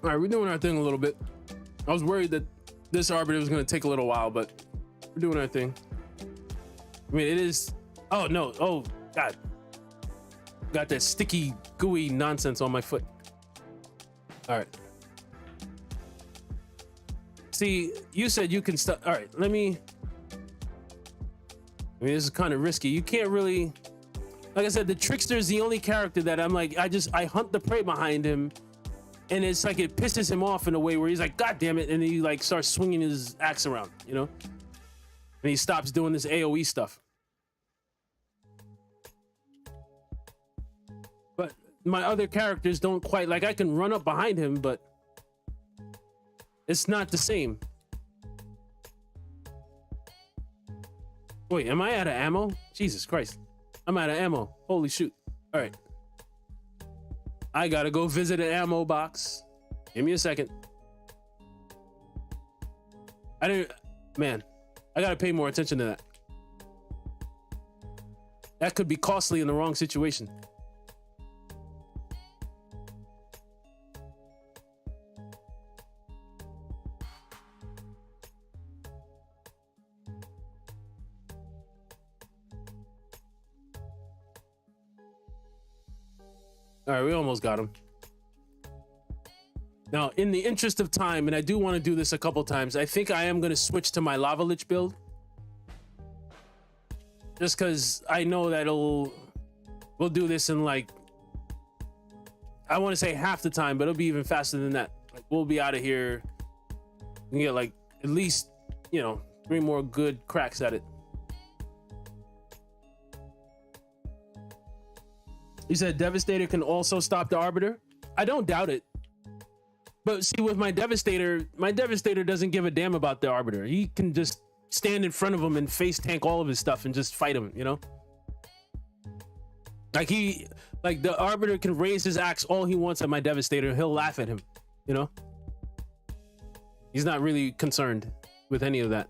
All right, we're doing our thing a little bit. I was worried that this Arbiter was going to take a little while, but We're doing our thing. I mean, it is. Oh no! Oh God! Got that sticky, gooey nonsense on my foot. All right. See, you said you can stop. All right, let me. I mean, this is kind of risky. You can't really. Like I said, the trickster is the only character that I'm like. I hunt the prey behind him, and it's like it pisses him off in a way where he's like, God damn it, and he like starts swinging his axe around, you know, and he stops doing this AOE stuff. But my other characters don't quite like. I can run up behind him, but it's not the same. Wait, am I out of ammo? Jesus Christ. I'm out of ammo. Holy shoot. All right. I gotta go visit an ammo box. Give me a second. Man, I gotta pay more attention to that. That could be costly in the wrong situation. All right, we almost got him. Now, in the interest of time, and I do want to do this a couple times, I think I am going to switch to my Lavalich build. Just because I know that we'll do this in like, I want to say half the time, but it'll be even faster than that. Like, we'll be out of here. We can get like at least, you know, 3 more good cracks at it. You said Devastator can also stop the Arbiter? I don't doubt it. But see, with my Devastator doesn't give a damn about the Arbiter. He can just stand in front of him and face tank all of his stuff and just fight him, you know? Like the Arbiter can raise his axe all he wants at my Devastator. He'll laugh at him, you know? He's not really concerned with any of that.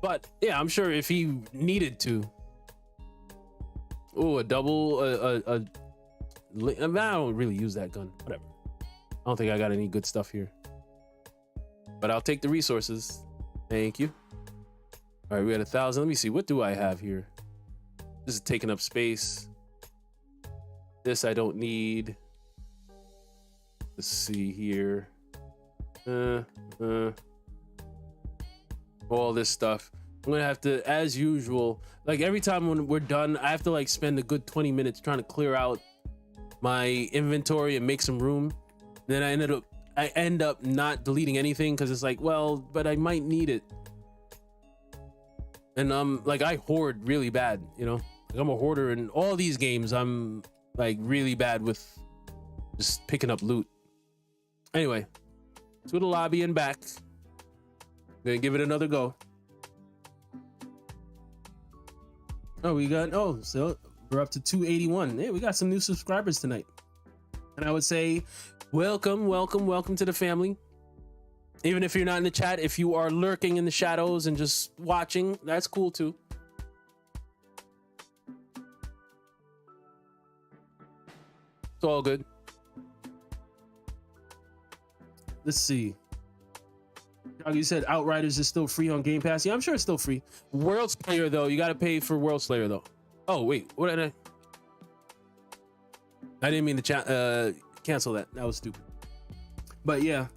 But yeah, I'm sure if he needed to. Oh, a double, I don't really use that gun. Whatever. I don't think I got any good stuff here. But I'll take the resources. Thank you. All right, we got 1,000. Let me see. What do I have here? This is taking up space. This I don't need. Let's see here. All this stuff. I'm gonna have to, as usual, like every time when we're done, I have to like spend a good 20 minutes trying to clear out my inventory and make some room. Then I end up not deleting anything because it's like, well, but I might need it. And like I hoard really bad, you know. Like, I'm a hoarder in all these games. I'm like really bad with just picking up loot. Anyway, to the lobby and back. Gonna give it another go. Oh, so we're up to 281. Hey, we got some new subscribers tonight. And I would say, welcome to the family. Even if you're not in the chat, if you are lurking in the shadows and just watching, that's cool too. It's all good. Let's see. You said Outriders is still free on Game Pass. Yeah, I'm sure it's still free. WorldSlayer though, you got to pay for WorldSlayer though. Oh wait, what did I didn't mean to cancel that. That was stupid. But yeah.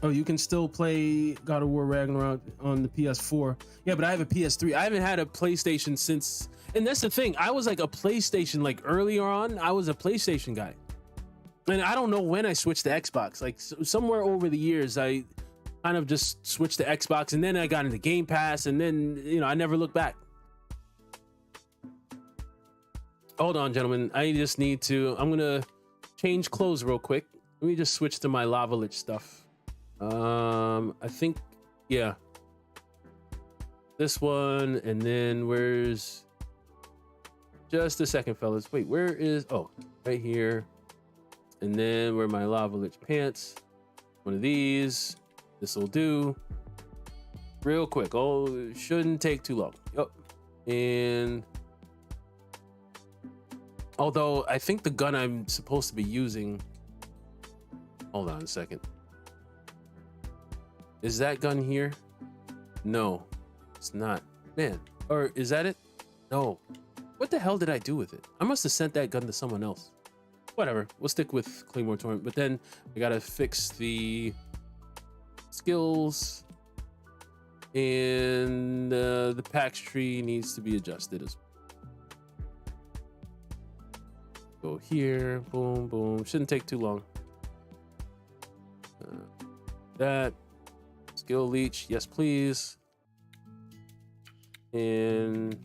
Oh, you can still play God of War Ragnarok on the PS4. Yeah, but I have a PS3. I haven't had a PlayStation since, and that's the thing. I was like a PlayStation, like earlier on, I was a PlayStation guy. And I don't know when I switched to Xbox. Like somewhere over the years, I kind of just switched to Xbox, and then I got into Game Pass, and then, you know, I never looked back. Hold on, gentlemen. I just need to, I'm going to change clothes real quick. Let me just switch to my Lavalich stuff. I think, yeah. This one, and then where's, just a second, fellas. Wait, where is, oh, right here. And then where are my Lavalich pants? One of these. This will do. Real quick. Oh, it shouldn't take too long. Yep. And although I think the gun I'm supposed to be using Hold on a second. Is that gun here? No, it's not. Man, or is that it? No. What the hell did I do with it? I must have sent that gun to someone else. Whatever, we'll stick with Claymore Torrent, but then I gotta fix the skills, and the packs tree needs to be adjusted as well. Go here, boom, boom. Shouldn't take too long. That skill leech, yes please. And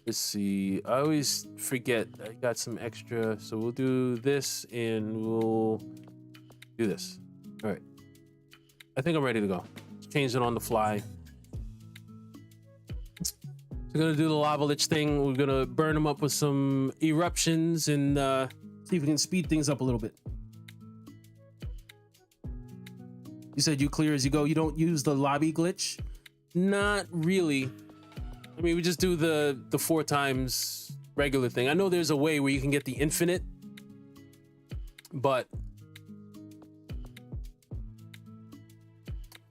let's see, I always forget I got some extra, so we'll do this and we'll do this. All right, I think I'm ready to go. Change it on the fly. We're gonna do the Lavalich thing. We're gonna burn them up with some eruptions and see if we can speed things up a little bit. You said you clear as you go. You don't use the lobby glitch? Not really. I mean, we just do the 4 times regular thing. I know there's a way where you can get the infinite, but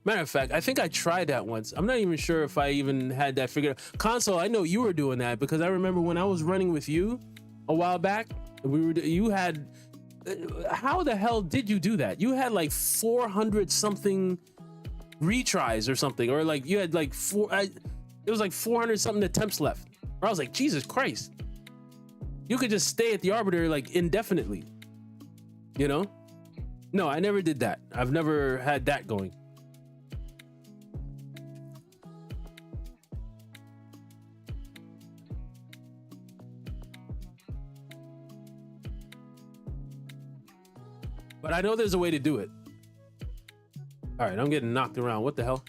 matter of fact, I think I tried that once. I'm not even sure if I even had that figured out. Console, I know you were doing that because I remember when I was running with you a while back, you had, how the hell did you do that? You had like 400 something retries or something, or like you had like it was like 400 something attempts left. Or I was like, Jesus Christ, you could just stay at the Arbiter like indefinitely, you know? No, I never did that. I've never had that going. But I know there's a way to do it. All right, I'm getting knocked around. What the hell?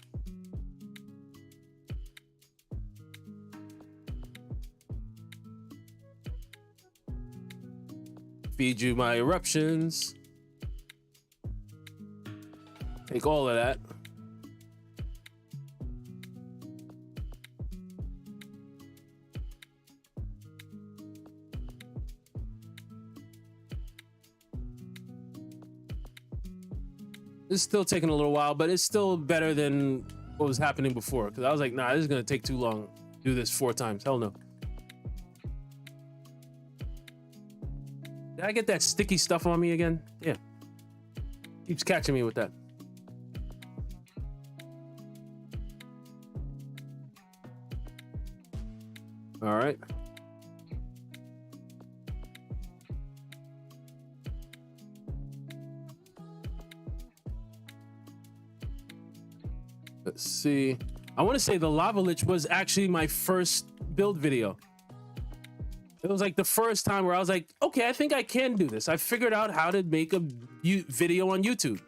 Feed you my eruptions. Take all of that. It's still taking a little while, but it's still better than what was happening before. Because I was like, nah, this is going to take too long. Do this 4 times. Hell no. Did I get that sticky stuff on me again? Yeah. Keeps catching me with that. All right. Let's see. I want to say the Lavalich was actually my first build video. It was like the first time where I was like, okay, I think I can do this. I figured out how to make a video on YouTube.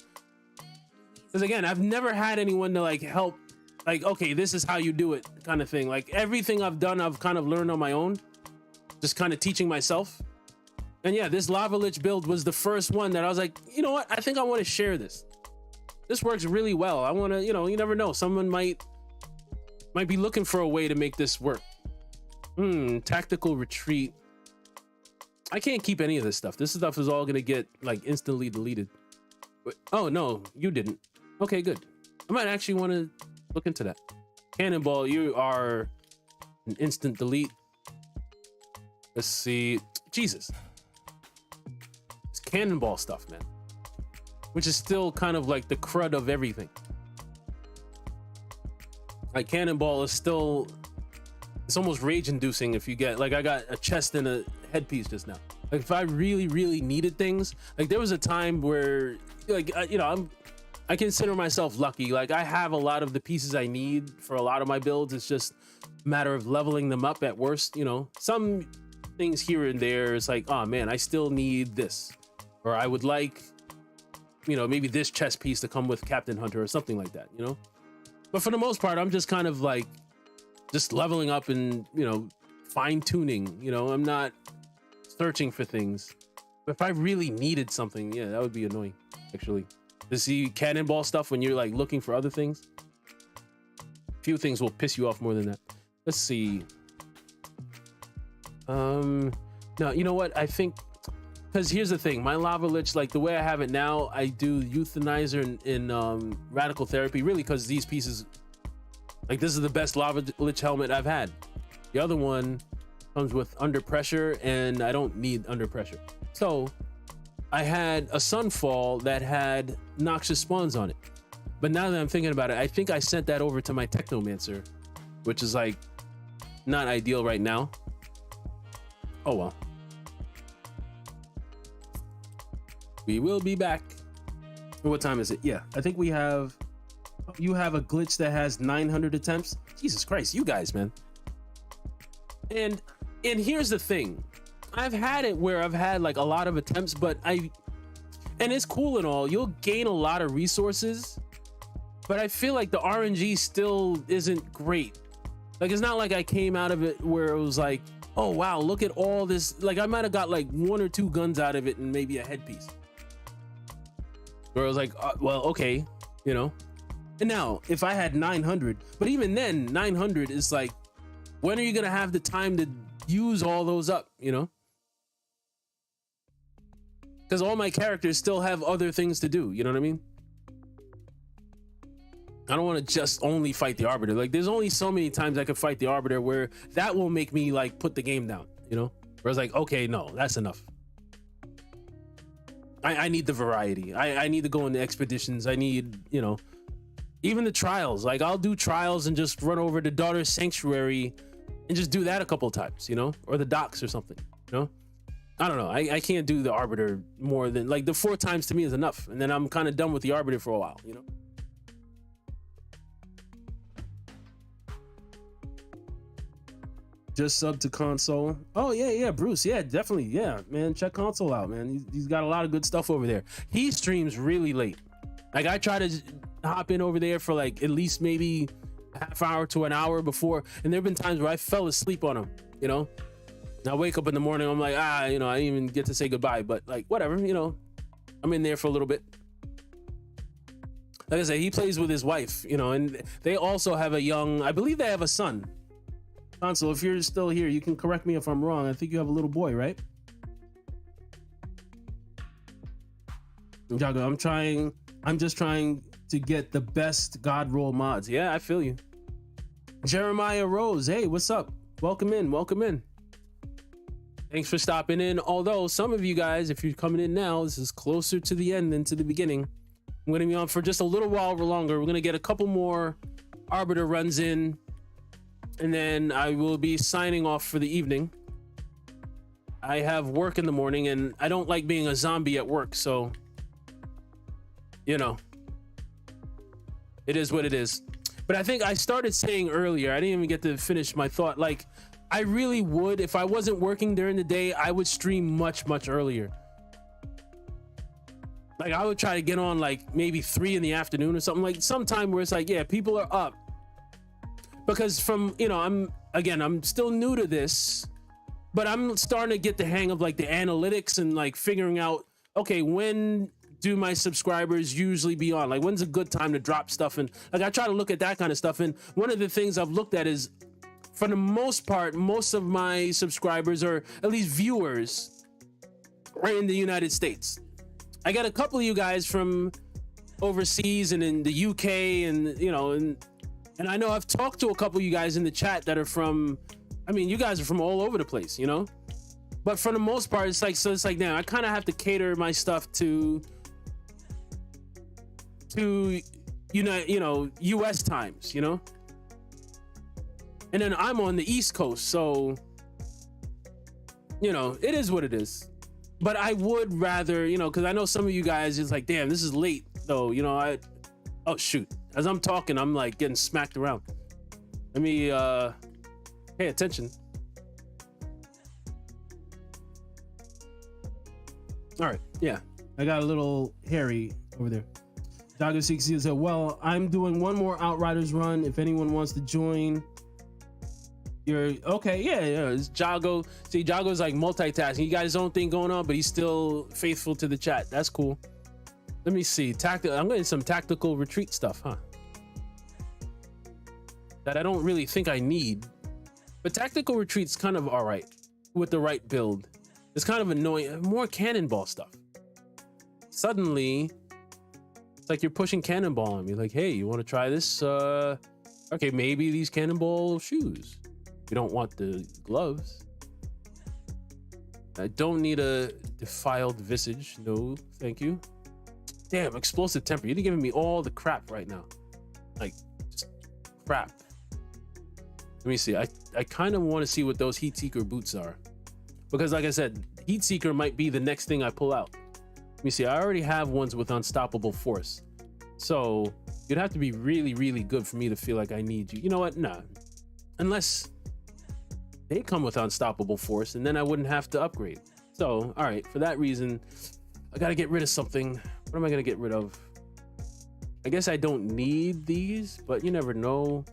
Because again, I've never had anyone to like help, like, okay, this is how you do it kind of thing. Like everything I've done, I've kind of learned on my own, just kind of teaching myself. And yeah, this Lavalich build was the first one that I was like, you know what? I think I want to share this. This works really well. I want to, you know, you never know. Someone might be looking for a way to make this work. Tactical retreat. I can't keep any of this stuff. This stuff is all gonna get like instantly deleted. But, oh no, you didn't. Okay, good. I might actually want to look into that. Cannonball, you are an instant delete. Let's see. Jesus. It's cannonball stuff, man. Which is still kind of like the crud of everything. Like cannonball is still, it's almost rage inducing if you get, like I got a chest and a headpiece just now. Like if I really, really needed things, like there was a time where like, you know, I consider myself lucky. Like I have a lot of the pieces I need for a lot of my builds. It's just a matter of leveling them up at worst, you know. Some things here and there, it's like, oh man, I still need this. Or I would like, you know, maybe this chest piece to come with Captain Hunter or something like that, you know. But for the most part, I'm just kind of like just leveling up and, you know, fine tuning, you know. I'm not searching for things. But if I really needed something, yeah, that would be annoying actually, to see cannonball stuff when you're like looking for other things. Few things will piss you off more than that. Let's see. No, you know what? I think because here's the thing, my Lavalich, like the way I have it now, I do euthanizer in radical therapy, really, because these pieces, like this is the best Lavalich helmet I've had. The other one comes with under pressure, and I don't need under pressure. So I had a Sunfall that had noxious spawns on it. But now that I'm thinking about it, I think I sent that over to my Technomancer, which is like not ideal right now. Oh well. We will be back. What time is it? Yeah, I think we have, you have a glitch that has 900 attempts. Jesus Christ, you guys, man. And here's the thing. I've had it where I've had like a lot of attempts, but and it's cool and all. You'll gain a lot of resources, but I feel like the RNG still isn't great. Like, it's not like I came out of it where it was like, oh wow, look at all this. Like, I might have got like 1 or 2 guns out of it and maybe a headpiece. Where I was like, well, okay, you know. And now, if I had 900, but even then, 900 is like, when are you gonna have the time to use all those up, you know? Because all my characters still have other things to do, you know what I mean? I don't want to just only fight the Arbiter. Like, there's only so many times I could fight the Arbiter where that will make me like put the game down, you know? Where it's like, okay, no, that's enough. I need the variety. I need to go into expeditions. I need, you know, even the trials. Like, I'll do trials and just run over to Daughter's Sanctuary and just do that a couple of times, you know, or the docks or something, you know. I don't know. I can't do the Arbiter more than like the 4 times to me is enough, and then I'm kind of done with the Arbiter for a while, you know. Just sub to console. Oh yeah, Bruce. Yeah, definitely. Yeah, man, check console out, man. He's got a lot of good stuff over there. He streams really late. Like, I try to hop in over there for like at least maybe a half hour to an hour before, and there have been times where I fell asleep on him, you know. And I wake up in the morning, I'm like, you know, I didn't even get to say goodbye, but like, whatever, you know, I'm in there for a little bit. Like I said, he plays with his wife, you know, and they also have a young, I believe they have a son. Console, if you're still here, you can correct me if I'm wrong. I think you have a little boy, right? Jago, I'm just trying to get the best God roll mods. Yeah, I feel you. Jeremiah Rose, hey, what's up? Welcome in, welcome in. Thanks for stopping in. Although some of you guys, if you're coming in now, this is closer to the end than to the beginning. I'm going to be on for just a little while longer. We're going to get a couple more Arbiter runs in, and then I will be signing off for the evening. I have work in the morning, and I don't like being a zombie at work, so, you know, it is what it is. But I think I started saying earlier, I didn't even get to finish my thought. Like, I really would, if I wasn't working during the day, I would stream much earlier. Like, I would try to get on like maybe 3 in the afternoon or something, like sometime where it's like, yeah, people are up. Because from, you know, I'm still new to this, but I'm starting to get the hang of like the analytics and like figuring out, okay, when do my subscribers usually be on? Like, when's a good time to drop stuff? And like, I try to look at that kind of stuff. And one of the things I've looked at is, for the most part, most of my subscribers, or at least viewers, are in the United States. I got a couple of you guys from overseas and in the UK, and you know, and I know I've talked to a couple of you guys in the chat that are from, I mean, you guys are from all over the place, you know. But for the most part, it's like, so it's like, now I kind of have to cater my stuff to you know, US times, you know. And then I'm on the East Coast, so, you know, it is what it is. But I would rather, you know, because I know some of you guys is like, damn, this is late, though, you know. Oh, shoot. As I'm talking, I'm like getting smacked around. Let me pay attention. All right, yeah. I got a little hairy over there. Doggo 60 said, well, I'm doing one more Outriders run. If anyone wants to join. You're okay, yeah. It's Jago. See, Jago's like multitasking. He got his own thing going on, but he's still faithful to the chat. That's cool. Let me see. I'm getting some tactical retreat stuff, huh? That I don't really think I need. But tactical retreat's kind of all right with the right build. It's kind of annoying. More cannonball stuff. Suddenly, it's like you're pushing cannonball on me. Like, hey, you want to try this? Okay, maybe these cannonball shoes. You don't want the gloves. I don't need a defiled visage. No, thank you. Damn, explosive temper. You're giving me all the crap right now. Like, just crap. Let me see. I kind of want to see what those heat seeker boots are, because like I said, heat seeker might be the next thing I pull out. Let me see. I already have ones with unstoppable force, so you'd have to be really, really good for me to feel like I need you. You know what? Nah. Unless they come with unstoppable force, and then I wouldn't have to upgrade. So, all right. For that reason, I gotta get rid of something. What am I gonna get rid of? I guess I don't need these, but you never know.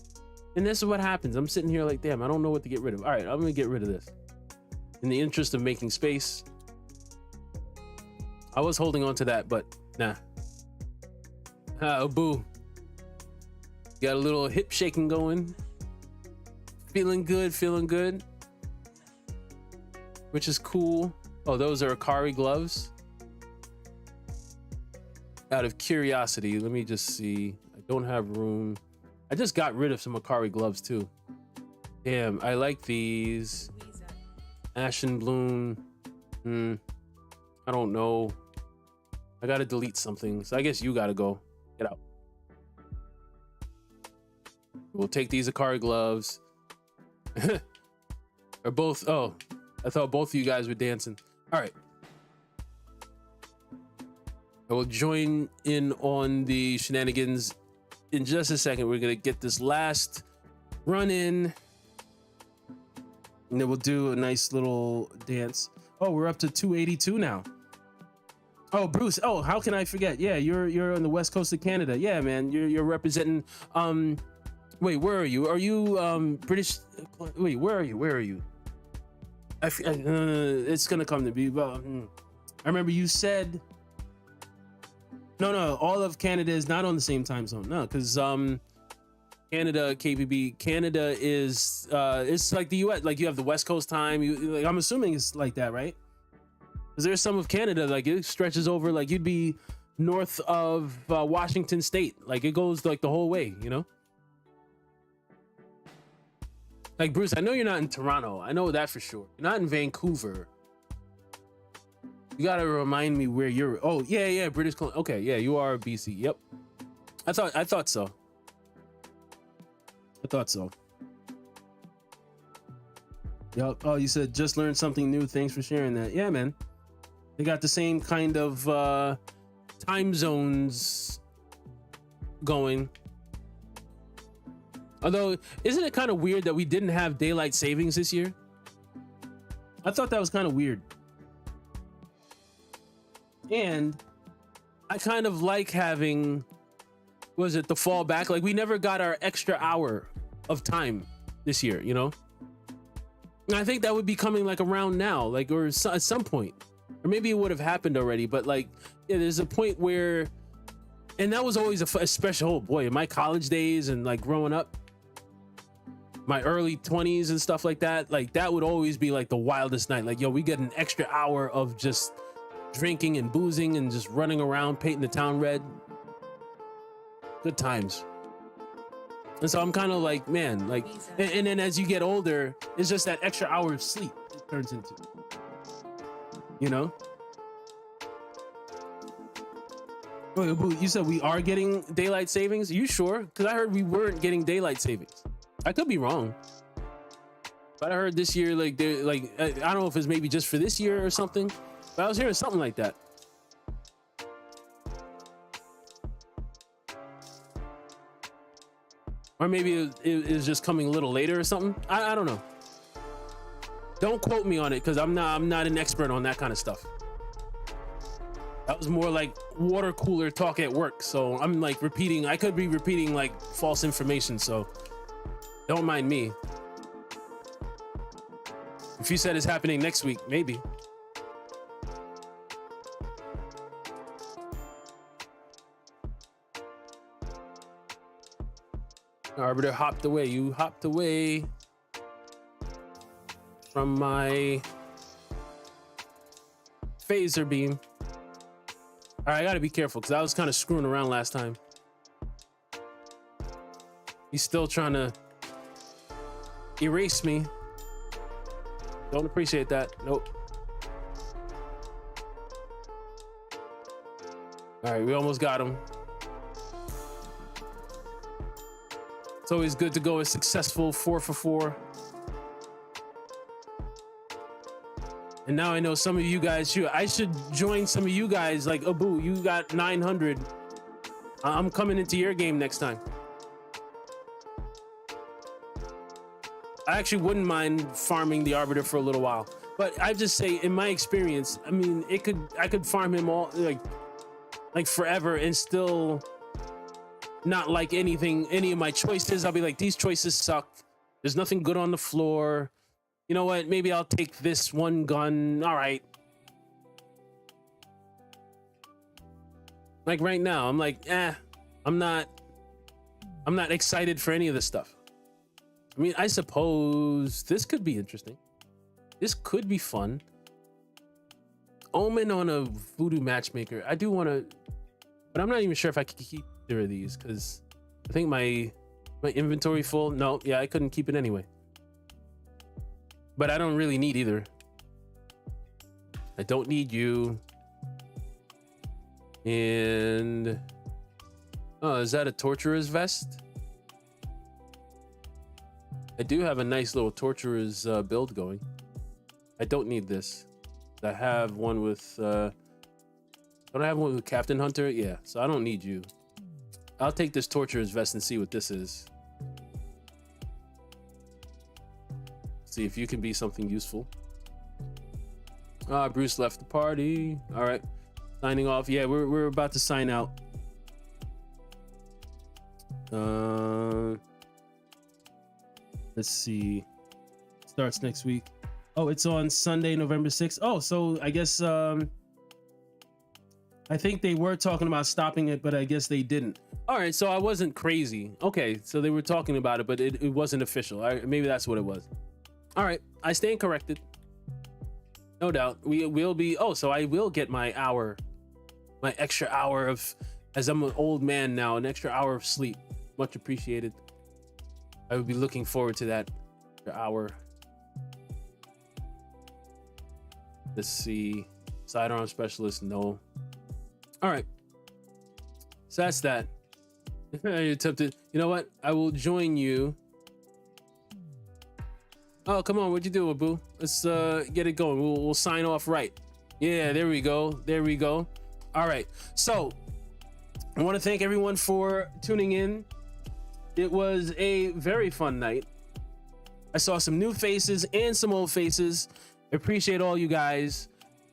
And this is what happens. I'm sitting here like, damn, I don't know what to get rid of. All right, I'm gonna get rid of this in the interest of making space. I was holding on to that, but nah. Oh, boo. Got a little hip shaking going. Feeling good, which is cool. Oh, those are Akari gloves. Out of curiosity, let me just see. I don't have room. I just got rid of some Akari gloves too. Damn, I like these. Ashen Bloom. I don't know. I gotta delete something, so I guess you gotta go. Get out. We'll take these Akari gloves. Or both. Oh, I thought both of you guys were dancing. All right. I will join in on the shenanigans in just a second. We're gonna get this last run in, and then we'll do a nice little dance. Oh, we're up to 282 now. Oh, Bruce. Oh, how can I forget? Yeah, you're on the west coast of Canada. Yeah, man, you're representing. Wait, where are you? Are you British? Wait, where are you? It's gonna come to be. I remember you said. No, all of Canada is not on the same time zone. No, because Canada, KPB, Canada is it's like the US. Like you have the West Coast time. Like, I'm assuming it's like that, right? Because there's some of Canada, like it stretches over. Like you'd be north of Washington State. Like it goes like the whole way, you know. Like Bruce, I know you're not in Toronto. I know that for sure. You're not in Vancouver. You gotta remind me where you're. Oh yeah, British Columbia. Okay, yeah, you are BC. Yep. I thought so. Yep. Oh, you said just learned something new. Thanks for sharing that. Yeah, man. They got the same kind of time zones going. Although, isn't it kind of weird that we didn't have daylight savings this year? I thought that was kind of weird. And I kind of like having, was it the fallback? Like we never got our extra hour of time this year, you know? And I think that would be coming like around now, like, or at some point, or maybe it would have happened already, but like, yeah, there's a point where, and that was always a special, oh boy, in my college days and like growing up, my early 20s and stuff like that would always be like the wildest night. Like, yo, we get an extra hour of just drinking and boozing and just running around painting the town red. Good times. And so I'm kind of like, man, like, and then as you get older, it's just that extra hour of sleep it turns into, you know. Wait, you said we are getting daylight savings? Are you sure? Because I heard we weren't getting daylight savings. I could be wrong, but I heard this year, like, I don't know if it's maybe just for this year or something. But I was hearing something like that. Or maybe it was just coming a little later or something. I don't know. Don't quote me on it because I'm not an expert on that kind of stuff. That was more like water cooler talk at work. So I'm like repeating. I could be repeating like false information. So don't mind me. If you said it's happening next week, maybe. Arbiter hopped away. You hopped away from my Phaser beam. All right, I gotta be careful because I was kind of screwing around last time. He's still trying to erase me. Don't appreciate that. Nope. All right, we almost got him. It's always good to go a successful 4 for 4. And now I know some of you guys, shoot, I should join some of you guys like, Abu, you got 900. I'm coming into your game next time. I actually wouldn't mind farming the Arbiter for a little while, but I just say in my experience, I mean, I could farm him all like forever and still not like any of my choices. I'll be like, these choices suck. There's nothing good on the floor. You know what? Maybe I'll take this one gun. All right. Like right now, I'm like, I'm not excited for any of this stuff. I mean, I suppose this could be interesting. This could be fun. Omen on a voodoo matchmaker. I do want to, but I'm not even sure if I could keep either of these because I think my inventory full. No, yeah, I couldn't keep it anyway. But I don't really need either. I don't need you. And oh, is that a torturer's vest? I do have a nice little torturer's build going. I don't need this. I have one with don't I have one with Captain Hunter? Yeah, so I don't need you. I'll take this torturer's vest and see what this is. See if you can be something useful. Bruce left the party. All right, signing off. Yeah, we're about to sign out. Let's see. Starts next week. Oh, it's on Sunday, November 6th. Oh, so I guess I think they were talking about stopping it, but I guess they didn't. All right, so I wasn't crazy. Okay, so they were talking about it, but it wasn't official. Maybe that's what it was. All right, I stand corrected. No doubt. We will be. Oh, so I will get my extra hour of, as I'm an old man now, an extra hour of sleep. Much appreciated. I would be looking forward to that hour. Let's see. Sidearm specialist, no. All right. So that's that. You're tempted. You know what? I will join you. Oh, come on. What'd you do, Abu? Let's get it going. We'll sign off right. Yeah, there we go. There we go. All right. So I want to thank everyone for tuning in. It was a very fun night. I saw some new faces and some old faces. I appreciate all you guys.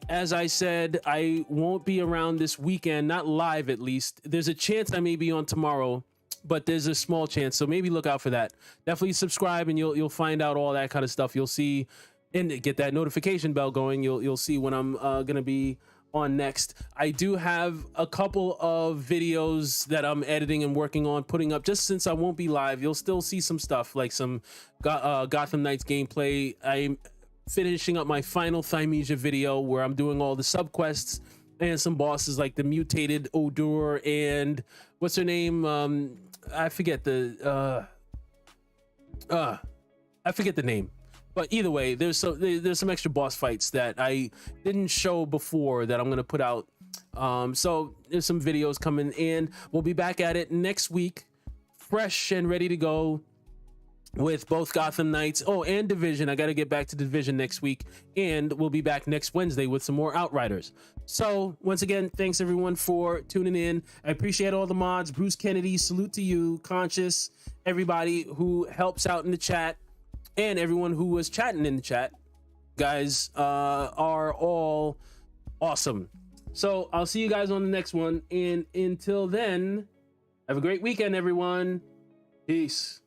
As I said, I won't be around this weekend, not live at least. There's a chance I may be on tomorrow, but there's a small chance, so maybe look out for that. Definitely subscribe and you'll find out all that kind of stuff. You'll see and get that notification bell going. You'll see when I'm gonna be on next. I do have a couple of videos that I'm editing and working on putting up just since I won't be live. You'll still see some stuff like some Gotham Knights gameplay. I'm finishing up my final Thymesia video where I'm doing all the subquests and some bosses like the mutated Odur and what's her name? I forget the name. But either way, there's some extra boss fights that I didn't show before that I'm gonna put out. So there's some videos coming in. We'll be back at it next week, fresh and ready to go with both Gotham Knights. Oh, and Division. I gotta get back to Division next week, and we'll be back next Wednesday with some more Outriders. So once again, thanks everyone for tuning in. I appreciate all the mods. Bruce Kennedy, salute to you. Conscious, everybody who helps out in the chat. And everyone who was chatting in the chat, guys, are all awesome. So I'll see you guys on the next one. And until then, have a great weekend, everyone. Peace.